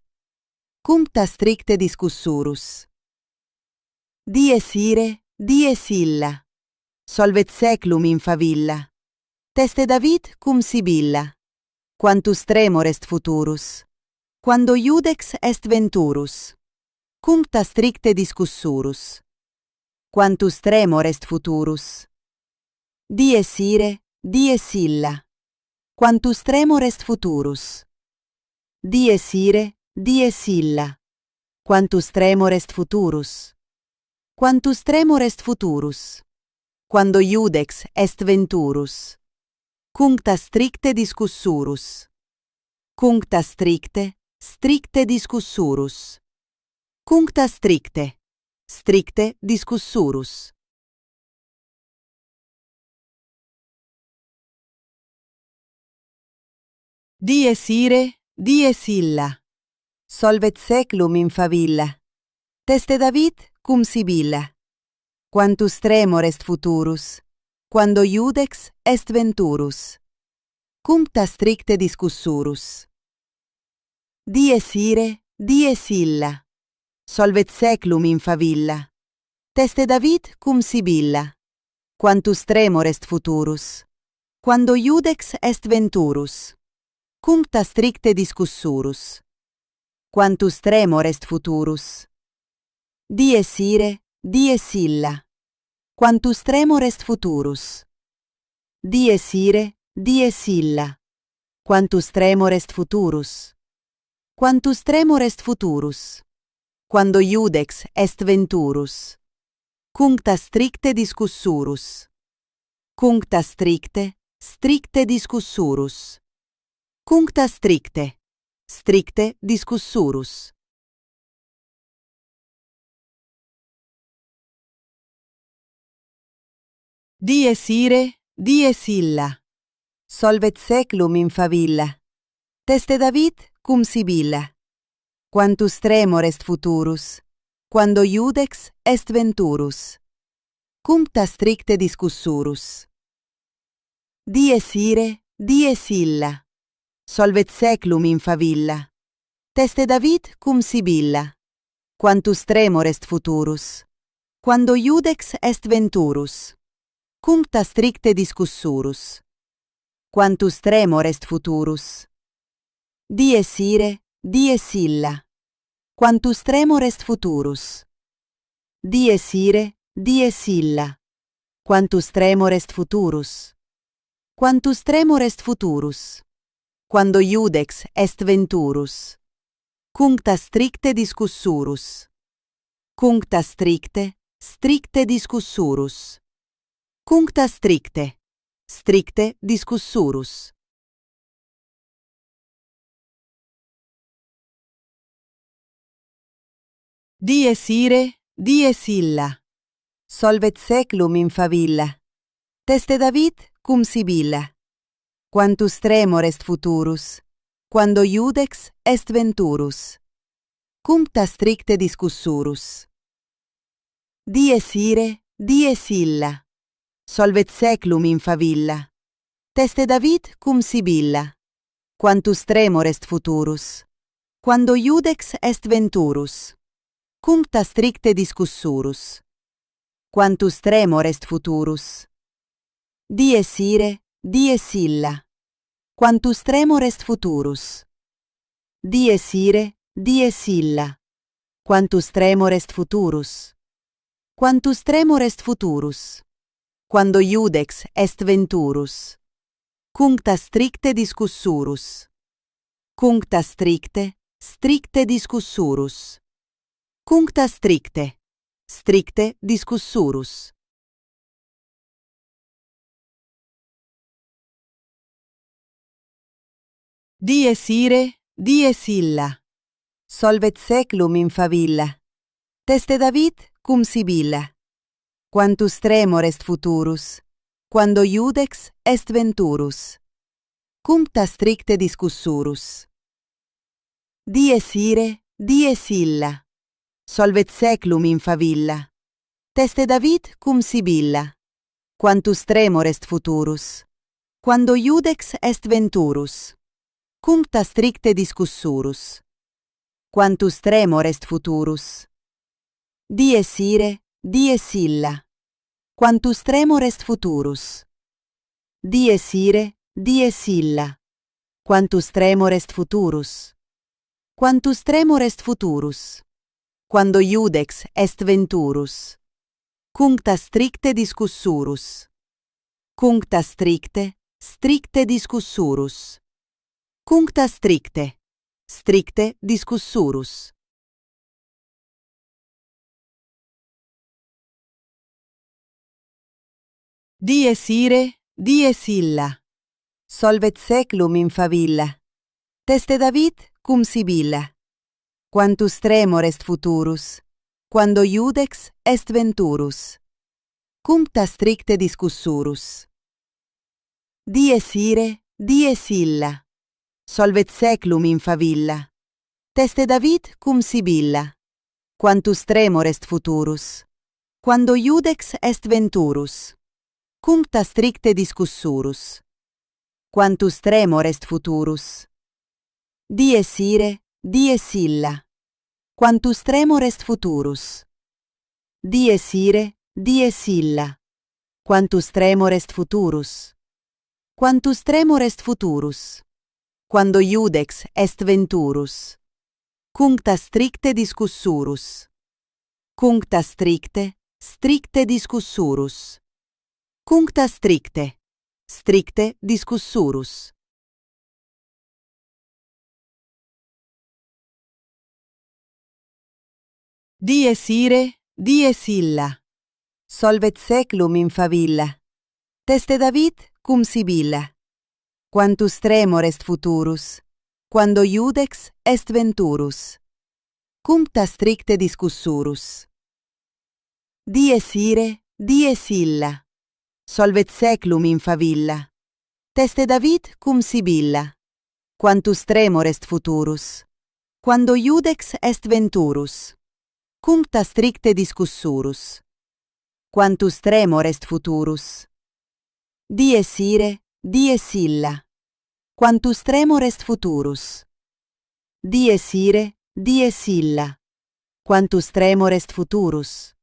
Speaker 1: Cuncta stricte discussurus. Dies ire, dies illa. Solvet seclum in favilla. Teste David cum Sibilla. Quantus tremor est futurus, quando iudex est venturus. Cuncta stricte discussurus. Quantus tremor est futurus. Dies ire, dies illa. Quantus tremor est futurus. Dies ire, dies illa. Quantus tremor est futurus. Quantus tremor est futurus. Quando iudex est venturus. Cuncta stricte discussurus. Cuncta stricte, stricte discussurus. Cuncta stricte, stricte discussurus. Dies ire, dies illa. Solvet seclum in favilla. Teste David cum Sibilla. Quantus tremor est futurus, quando iudex est venturus. Cuncta stricte discussurus. Dies ire, dies illa. Solvet seclum in favilla. Teste David cum Sibilla. Quantus tremor est futurus, quando iudex est venturus. Cuncta stricte discussurus. Quantus tremor est futurus. Dies ire, dies illa. Quantus tremor est futurus. Dies ire, dies illa. Quantus tremor est futurus. Quantus tremor est futurus. Quando iudex est venturus. Cuncta stricte discussurus. Cuncta stricte, stricte discussurus. Cuncta stricte, stricte discussurus. Dies ire, dies illa. Solvet seclum in favilla. Teste David cum Sibilla. Quantus tremor est futurus, quando iudex est venturus. Cuncta stricte discussurus. Dies ire, dies illa. Solvet seclum in favilla. Teste David cum Sibilla. Quantus tremor est futurus, quando iudex est venturus. Cuncta stricte discussurus. Quantus tremor est futurus. Dies ire, dies illa. Quantus tremor est futurus. Dies ire, dies illa. Quantus tremor est futurus. Quantus tremor est futurus. Quando iudex est venturus. Cuncta stricte discussurus. Cuncta stricte, stricte discussurus. Cuncta stricte, stricte discussurus. Dies ire, dies illa. Solvet seclum in favilla. Teste David cum Sibilla. Quantus tremor est futurus, quando iudex est venturus. Cuncta stricte discussurus. Dies ire, dies illa. Solvet seclum in favilla. Teste David cum Sibilla. Quantus tremor est futurus, quando iudex est venturus. Cuncta stricte discussurus. Quantus tremor est futurus. Dies ire, dies illa. Quantus tremor est futurus. Dies ire, dies illa. Quantus tremor est futurus. Quantus tremor est futurus. Quando iudex est venturus. Cuncta stricte discussurus. Cuncta stricte, stricte discussurus. Cuncta stricte, stricte discussurus. Dies ire, dies illa. Solvet seclum in favilla. Teste David cum Sibilla. Quantus tremor est futurus, quando iudex est venturus. Cuncta stricte discussurus. Dies ire, dies illa. Solvet seclum in favilla. Teste David cum Sibilla. quantus tremor est futurus, quando iudex est venturus, cuncta stricte discussurus. Quantus tremor est futurus. Dies ire, dies illa. Quantus tremor est futurus. Dies ire, dies illa. Quantus tremor est futurus. Quantus tremor est futurus. Quando iudex est venturus. Cuncta stricte discussurus. Cuncta stricte, stricte discussurus. Cuncta stricte, stricte discussurus. Dies ire, dies illa. Solvet seclum in favilla. Teste David cum Sibilla. Quantus tremor est futurus, quando iudex est venturus. Cuncta stricte discussurus. Dies ire, dies illa. Solvet seclum in favilla. Teste David cum Sibilla. Quantus tremor est futurus, quando iudex est venturus. Cuncta stricte discussurus. Quantus tremor est futurus. Dies ire, dies illa. Quantus tremor est futurus. Dies ire, dies illa. Quantus tremor est futurus. Quantus tremor est futurus. Quando iudex est venturus. Cuncta stricte discussurus. Cuncta stricte, stricte discussurus. Cuncta stricte, stricte discussurus. Dies ire, dies illa. Solvet seclum in favilla. Teste David cum Sibilla. Quantus tremor est futurus, quando iudex est venturus. Cuncta stricte discussurus. Dies ire, dies illa. Solvet seclum in favilla. Teste David cum Sibilla. Quantus tremor est futurus, quando iudex est venturus. Cuncta stricte discussurus. Quantus tremor est futurus. Dies ire, dies illa. Quantus tremor est futurus. Dies ire, dies illa. Quantus tremor est futurus.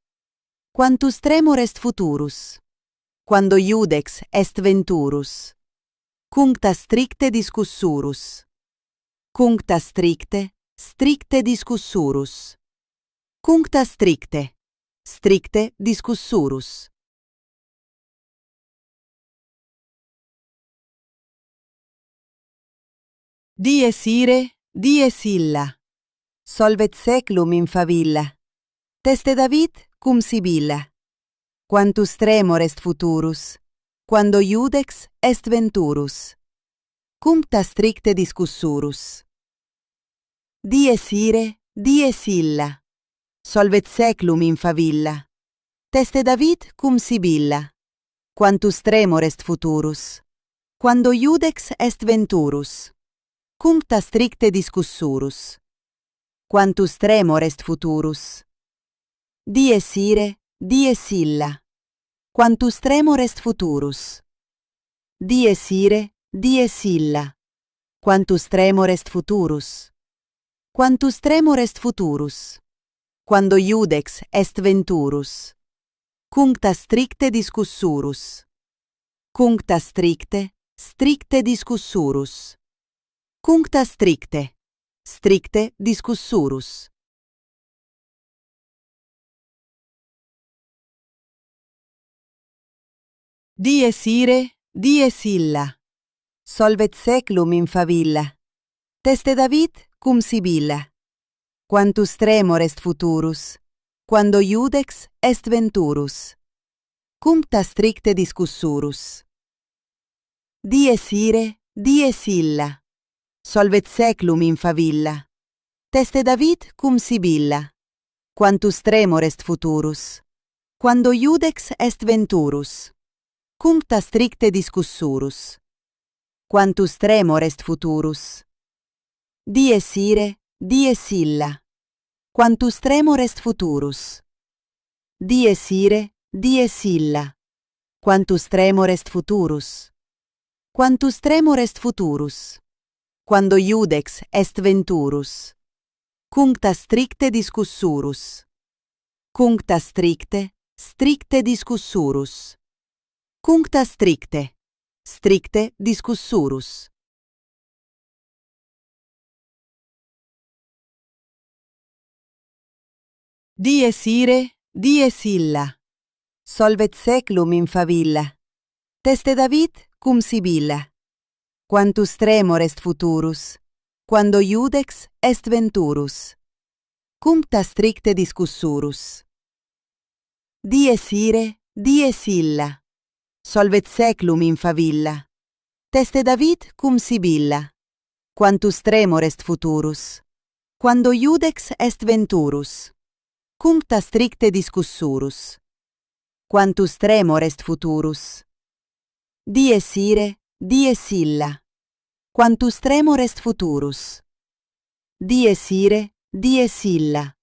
Speaker 1: Quantus tremor est futurus. Quando iudex est venturus. Cuncta stricte discussurus. Cuncta stricte, stricte discussurus. Cuncta stricte, stricte discussurus. Dies ire, dies illa. Solvet seclum in favilla. Teste David cum Sibilla. Quantus tremor est futurus, quando iudex est venturus. Cuncta stricte discussurus. Dies ire, dies illa. Solvet seclum in favilla. Teste David cum Sibilla. Quantus tremor est futurus, quando iudex est venturus. Cuncta stricte discussurus. Quantus tremor est futurus. Dies ire, dies illa. Quantus tremor est futurus. Dies ire, dies illa. Quantus tremor est futurus. Quantus tremor est futurus. Quando iudex est venturus. Cuncta stricte discussurus. Cuncta stricte, stricte discussurus. Cuncta stricte, stricte discussurus. Dies ire, dies illa. Solvet seclum in favilla. Teste David cum Sibilla. Quantus tremor est futurus, quando iudex est venturus. Cuncta stricte discussurus. Dies ire, dies illa. Solvet seclum in favilla. Teste David cum Sibilla. Quantus tremor est futurus, quando iudex est venturus. Cuncta stricte discussurus. Quantus tremor est futurus. Dies ire, dies illa. Quantus tremor est futurus. Dies ire, dies illa. Quantus tremor est futurus. Quantus tremor est futurus. Quando iudex est venturus. Cuncta stricte discussurus. Cuncta stricte, stricte discussurus. Cuncta stricte, stricte discussurus. Dies ire, dies illa. Solvet seclum in favilla. Teste David cum Sibilla. Quantus tremor est futurus. Quando iudex est venturus. Cuncta stricte discussurus. Dies ire, dies illa. Solvet seclum in favilla. Teste David cum Sibilla. Quantus tremor est futurus. Quando iudex est venturus. Cuncta stricte discussurus. Quantus tremor est futurus. Dies ire, dies illa. Quantus tremor est futurus. Dies ire, dies illa.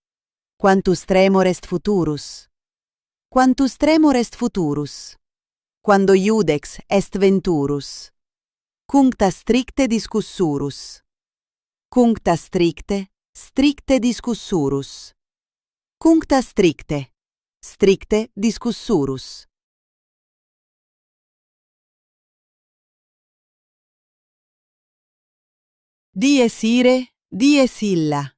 Speaker 1: Quantus tremor est futurus. Quantus tremor est futurus. Quando iudex est venturus. Cuncta stricte discussurus. Cuncta stricte, stricte discussurus. Cuncta stricte, stricte discussurus. Dies ire, dies illa.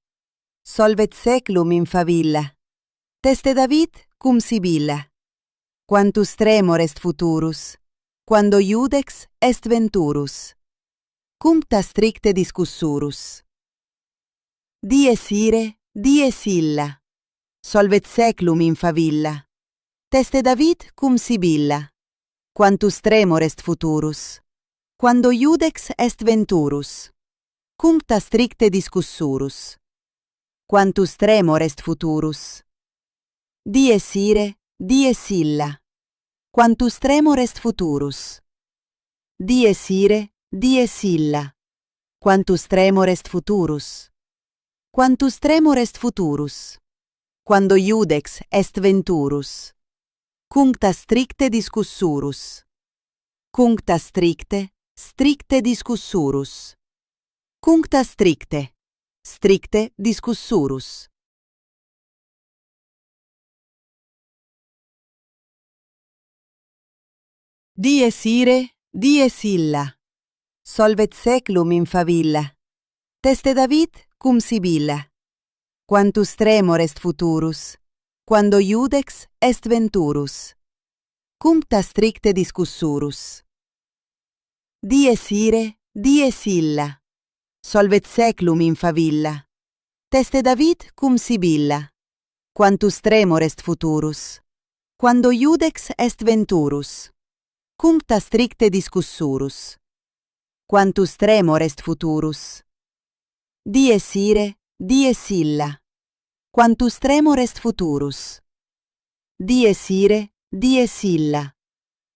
Speaker 1: Solvet seclum in favilla. Teste David cum Sibilla. Quantus tremor est futurus. Quando iudex est venturus. Cuncta stricte discussurus. Dies ire, dies illa. Solvet seclum in favilla. Teste David cum Sibilla. Quantus tremor est futurus. Quando iudex est venturus. Cuncta stricte discussurus. Quantus tremor est futurus. Dies ire, dies illa. Quantus tremor est futurus. Dies ire, dies illa. Quantus tremor est futurus. Quantus tremor est futurus. Quando iudex est venturus. Cuncta stricte discussurus. Cuncta stricte, stricte discussurus. Cuncta stricte, stricte discussurus. Dies ire, dies illa. Solvet seclum in favilla. Teste David cum Sibilla. Quantus tremor est futurus. Quando iudex est venturus. Cuncta stricte discussurus. Dies ire, dies illa. Solvet seclum in favilla. Teste David cum Sibilla. Quantus tremor est futurus. Quando iudex est venturus. Cuncta stricte discussurus. Quantus tremor est futurus. Dies ire, dies illa. Quantus tremor est futurus. Dies ire, dies illa.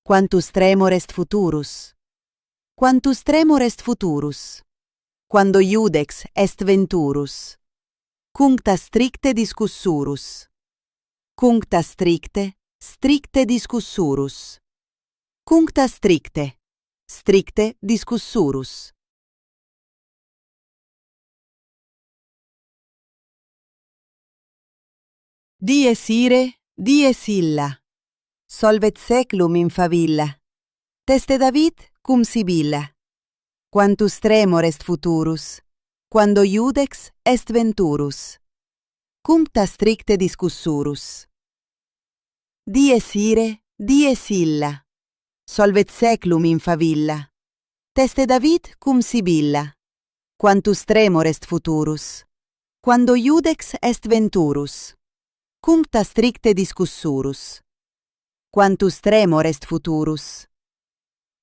Speaker 1: Quantus tremor est futurus. Quantus tremor est futurus. Quando iudex est venturus. Cuncta stricte discussurus. Cuncta stricte, stricte discussurus. Cuncta stricte, stricte discussurus. Dies ire, dies illa. Solvet seclum in favilla. Teste David cum Sibilla. Quantus tremor est futurus. Quando iudex est venturus. Cuncta stricte discussurus. Dies ire, dies illa. Solvet seclum in favilla. Teste David cum Sibilla. Quantus tremor est futurus. Quando iudex est venturus. Cuncta stricte discussurus. Quantus tremor est futurus.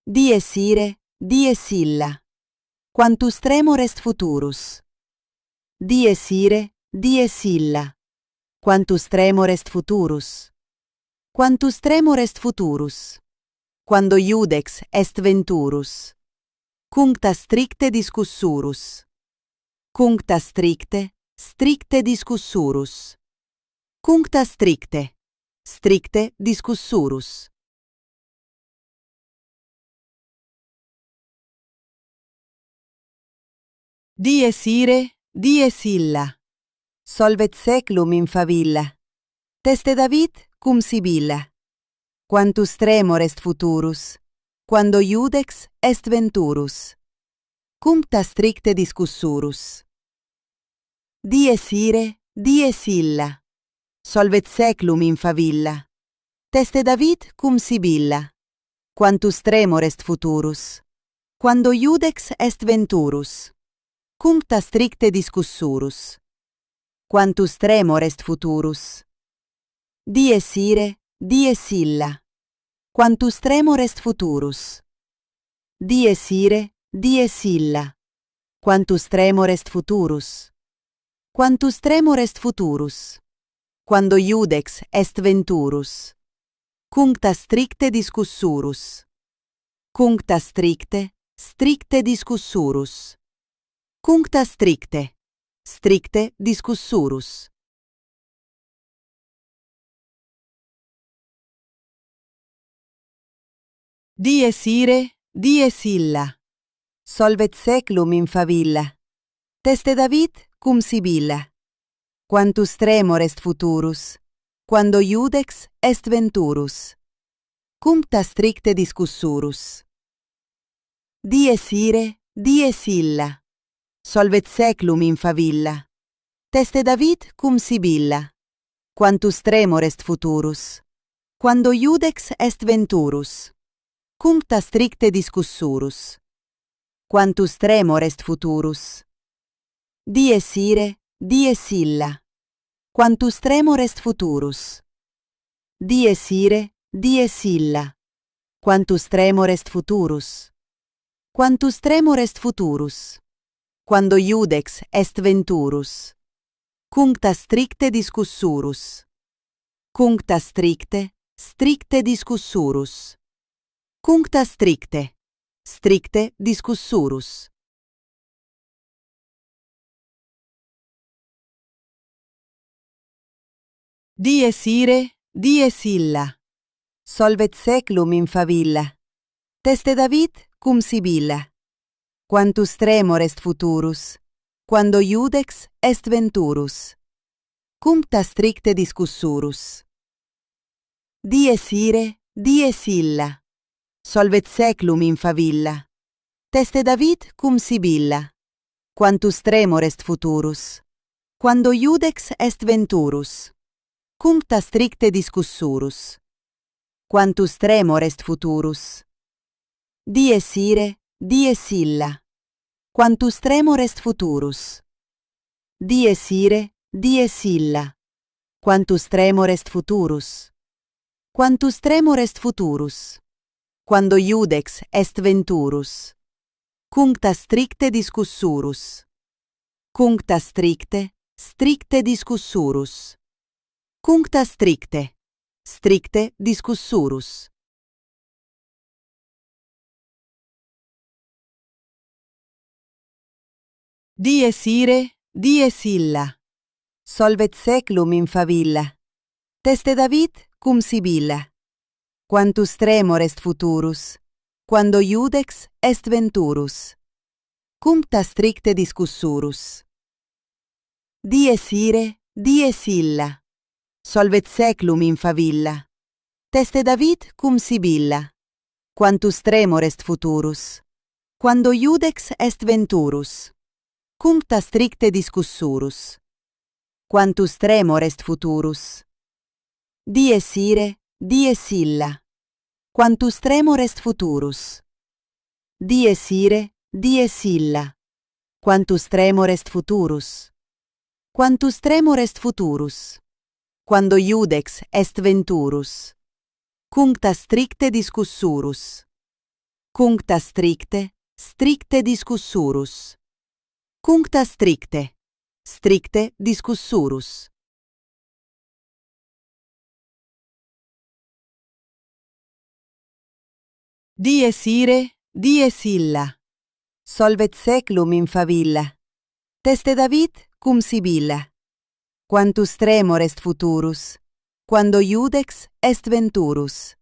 Speaker 1: Dies ire, dies illa. Quantus tremor est futurus. Dies ire, dies illa. Quantus tremor est futurus. Quantus tremor est futurus. Quando iudex est venturus. Cuncta stricte discussurus. Cuncta stricte, stricte discussurus. Cuncta stricte, stricte discussurus. Dies ire, dies illa. Solvet seclum in favilla. Teste David cum Sibilla. Quantus tremor est futurus, quando iudex est venturus. Cuncta stricte discussurus. Dies ire, dies illa. Solvet seclum in favilla. Teste David cum Sibilla. Quantus tremor est futurus, quando iudex est venturus. Cuncta stricte discussurus. Quantus tremor est futurus. Dies ire, dies illa. Quantus tremor est futurus. Dies ire, dies illa. Quantus tremor est futurus. Quantus tremor est futurus. Quando iudex est venturus. Cuncta stricte discussurus. Cuncta stricte, stricte discussurus. Cuncta stricte, stricte discussurus. Dies ire, dies illa. Solvet seclum in favilla. Teste David cum Sibilla. Quantus tremor est futurus, quando iudex est venturus. Cuncta stricte discussurus. Dies ire, dies illa. Solvet seclum in favilla. Teste David cum Sibilla. Quantus tremor est futurus, quando iudex est venturus. Cuncta stricte discussurus. Quantus tremor est futurus. Dies ire, dies illa. Quantus tremor est futurus. Dies ire, dies illa. Quantus tremor est futurus. Quantus tremor est futurus. Quando iudex est venturus. Cuncta stricte discussurus. Cuncta stricte, stricte discussurus. Cuncta stricte, stricte discussurus. Dies ire, dies illa. Solvet seclum in favilla. Teste David cum Sibilla. Quantus tremor est futurus, quando iudex est venturus. Cuncta stricte discussurus. Dies ire, dies illa. Solvet seclum in favilla. Teste David cum Sibilla. Quantus tremor est futurus, quando iudex est venturus. Cuncta stricte discussurus. Quantus tremor est futurus. Dies ire, dies illa. Quantus tremor est futurus. Dies ire, dies illa. Quantus tremor est futurus. Quantus tremor est futurus. Quando iudex est venturus. Cuncta stricte discussurus. Cuncta stricte, stricte discussurus. Cuncta stricte, stricte discussurus. Dies ire, dies illa. Solvet seclum in favilla. Teste David cum Sibilla. Quantus tremor est futurus, quando iudex est venturus. Cuncta stricte discussurus. Dies ire, dies illa. Solvet seclum in favilla. Teste David cum Sibilla. Quantus tremor est futurus, quando iudex est venturus. Cuncta stricte discussurus. Quantus tremor est futurus. Dies ire, dies illa. Quantus tremor est futurus. Dies ire, dies illa. Quantus tremor est futurus. Quantus tremor est futurus. Quando iudex est venturus. Cuncta stricte discussurus. Cuncta stricte, stricte discussurus. Cuncta stricte, stricte discussurus. Dies ire, dies illa. Solvet seclum in favilla. Teste David cum Sibilla. Quantus tremor est futurus, quando iudex est venturus.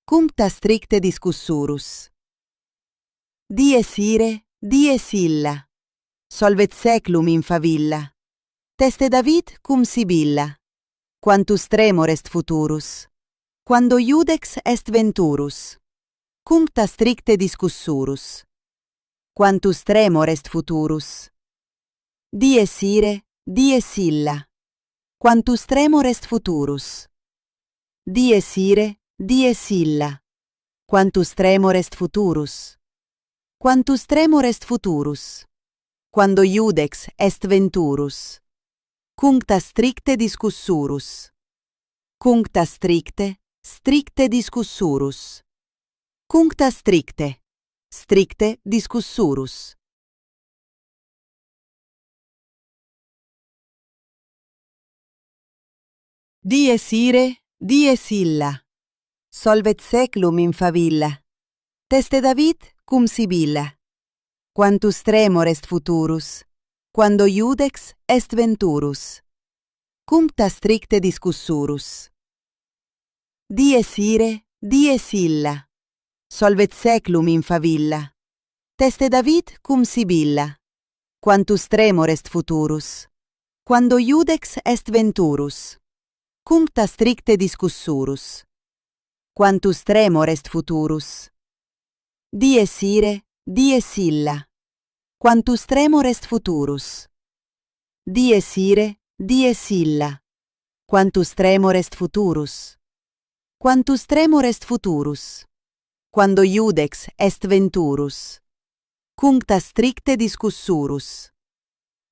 Speaker 1: Cuncta stricte discussurus. Dies ire, dies illa. solvet seclum in favilla. Teste David cum Sibilla. Quantus tremor est futurus. Quando iudex est venturus. Cuncta stricte discussurus. Quantus tremor est futurus. Dies ire, dies illa. Quantus tremor est futurus. Dies ire, dies illa. Quantus tremor est futurus. Quantus tremor est futurus. Quando iudex est venturus. Cuncta stricte discussurus. Cuncta stricte, stricte discussurus. Cuncta stricte, stricte discussurus. Dies ire, dies illa. Solvet seclum in favilla. Teste David cum Sibilla. Quantus tremor est futurus. Quando iudex est venturus. Cuncta stricte discussurus. Dies ire, dies illa. Solvet seclum in favilla. Teste David cum Sibilla. Quantus tremor est futurus. Quando iudex est venturus. Cuncta stricte discussurus. Quantus tremor est futurus. Dies ire, dies illa. Quantus tremor est futurus. Dies ire, dies illa. Quantus tremor est futurus. Quantus tremor est futurus. Quando iudex est venturus. Cuncta stricte discussurus.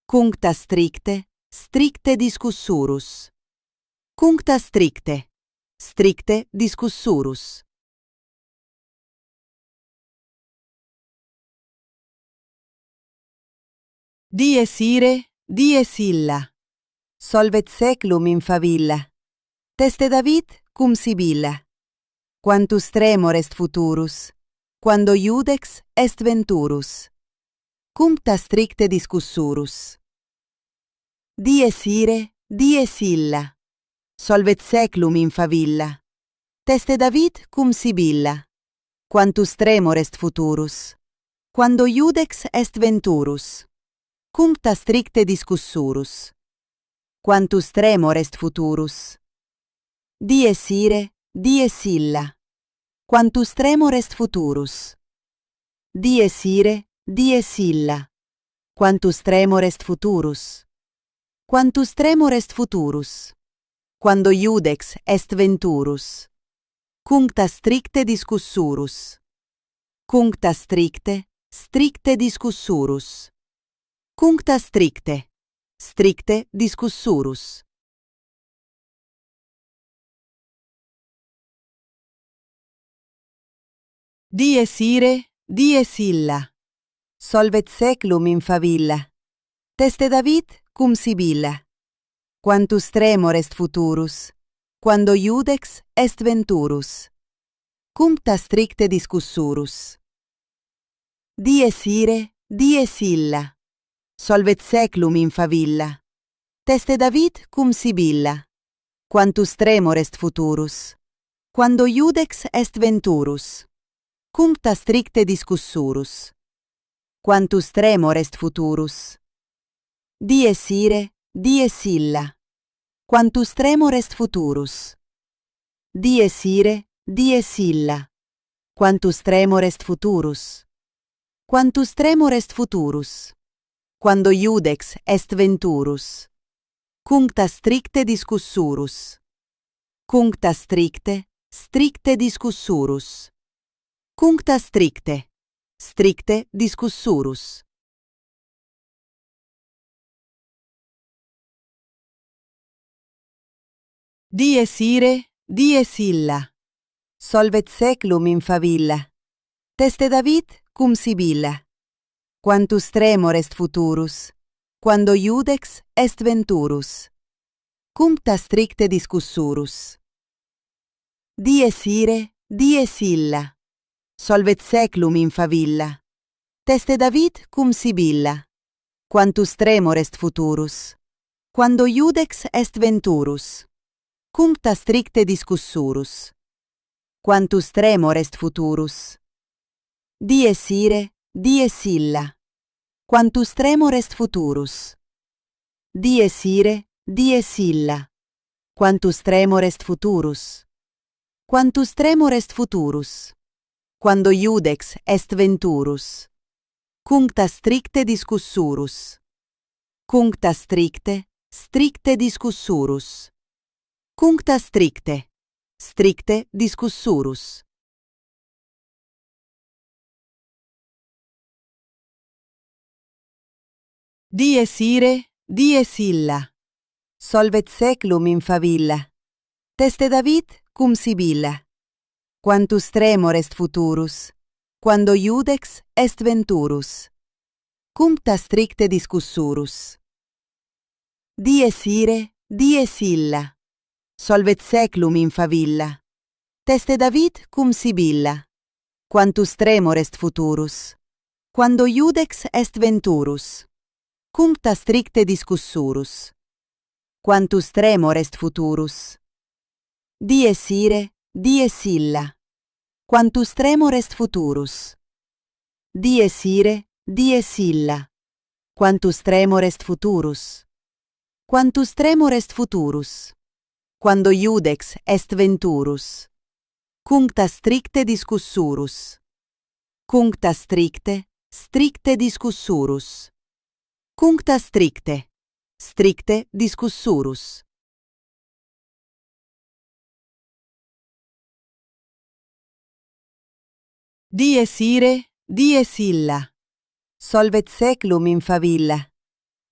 Speaker 1: Cuncta stricte, stricte discussurus. Cuncta stricte, stricte discussurus. Dies ire, dies illa. Solvet seclum in favilla. Teste David cum Sibilla. Quantus tremor est futurus. Quando iudex est venturus. Cuncta stricte discussurus. Dies ire, dies illa. Solvet seclum in favilla. Teste David cum Sibilla. Quantus tremor est futurus. Quando iudex est venturus. Cuncta stricte discussurus. Quantus tremor est futurus. Dies ire, dies illa. Quantus tremor est futurus. Dies ire, dies illa. Quantus tremor est futurus. Quantus tremor est futurus. Quando iudex est venturus. Cuncta stricte discussurus. Cuncta stricte, stricte discussurus. Cuncta stricte, stricte discussurus. Dies ire, dies illa. Solvet seclum in favilla. Teste David cum Sibilla. Quantus tremor est futurus. Quando iudex est venturus. Cuncta stricte discussurus. Dies ire, dies illa. Solvet seclum in favilla. Teste David cum Sibilla. Quantus tremor est futurus. Quando iudex est venturus. Cuncta stricte discussurus. Quantus tremor est futurus. Dies ire, dies illa. Quantus tremor est futurus. Dies ire, dies illa. Quantus tremor est futurus. Quantus tremor est futurus. Quando iudex est venturus. Cuncta stricte discussurus. Cuncta stricte, stricte discussurus. Cuncta stricte, stricte discussurus. Dies ire, dies illa. Solvet seclum in favilla. Teste David cum Sibilla. Quantus tremor est futurus. Quando iudex est venturus. Cuncta stricte discussurus. Dies ire, dies illa. Solvet seclum in favilla. Teste David cum Sibilla. Quantus tremor est futurus. Quando iudex est venturus. Cuncta stricte discussurus. Quantus tremor est futurus. Dies ire, dies illa. quantus tremor est futurus. Dies ire, dies illa, quantus tremor est futurus. Quantus tremor est futurus, quando iudex est venturus. Cuncta stricte discussurus. Cuncta stricte, stricte discussurus. Cuncta stricte, stricte discussurus. Dies ire, dies illa. Solvet seclum in favilla. Teste David cum Sibilla. Quantus tremor est futurus, quando iudex est venturus. Cuncta stricte discussurus. Dies ire, dies illa. Solvet seclum in favilla. Teste David cum Sibilla. Quantus tremor est futurus, quando iudex est venturus. Cuncta stricte discussurus. Quantus tremor est futurus. Dies ire, dies illa. Quantus tremor est futurus. Dies ire, dies illa. Quantus tremor est futurus. Quantus tremor est futurus. Quando iudex est venturus. Cuncta stricte discussurus. Cuncta stricte, stricte discussurus. Cuncta stricte, stricte discussurus. Dies ire, dies illa. Solvet seclum in favilla.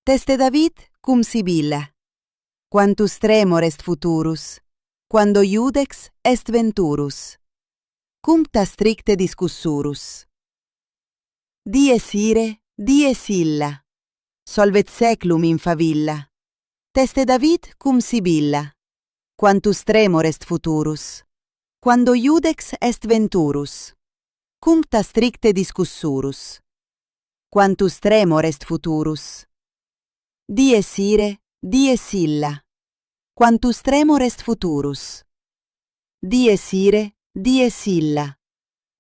Speaker 1: Teste David cum Sibilla. Quantus tremor est futurus, quando iudex est venturus. Cuncta stricte discussurus. Dies ire, dies illa. Solvet seclum in favilla. Teste David cum Sibilla. Quantus tremor est futurus, quando iudex est venturus. Cuncta stricte discussurus. Quantus tremor est futurus. Dies ire, dies illa. Quantus tremor est futurus. Dies ire, dies illa.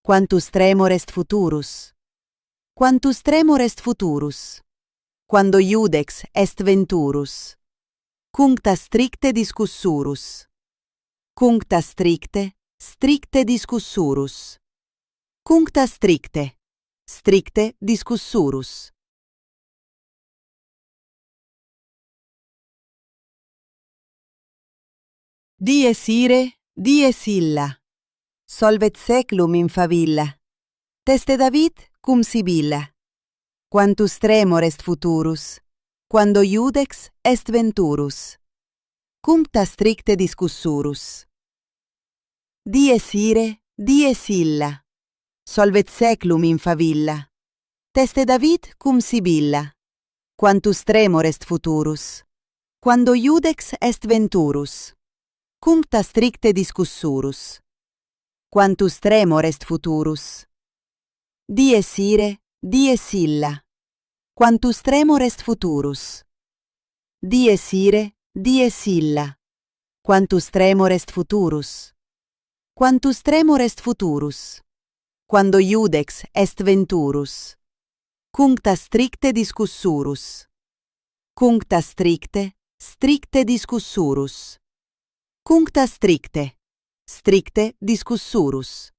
Speaker 1: Quantus tremor est futurus. Quantus tremor est futurus. Quando iudex est venturus. Cuncta stricte discussurus. Cuncta stricte, stricte discussurus. Cuncta stricte, stricte discussurus. Dies ire, dies illa. Solvet seclum in favilla. Teste David cum Sibilla. Quantus tremor est futurus, quando iudex est venturus. Cuncta stricte discussurus. Dies ire, dies illa. Solvet seclum in favilla. Teste David cum Sibilla. Quantus tremor est futurus, quando iudex est venturus. Cuncta stricte discussurus. Quantus tremor est futurus. Dies ire, dies illa. Quantus tremor est futurus. Dies ire, dies illa. Quantus tremor est futurus. Quantus tremor est futurus. Quando iudex est venturus. Cuncta stricte discussurus. Cuncta stricte, stricte discussurus. Cuncta stricte, stricte discussurus.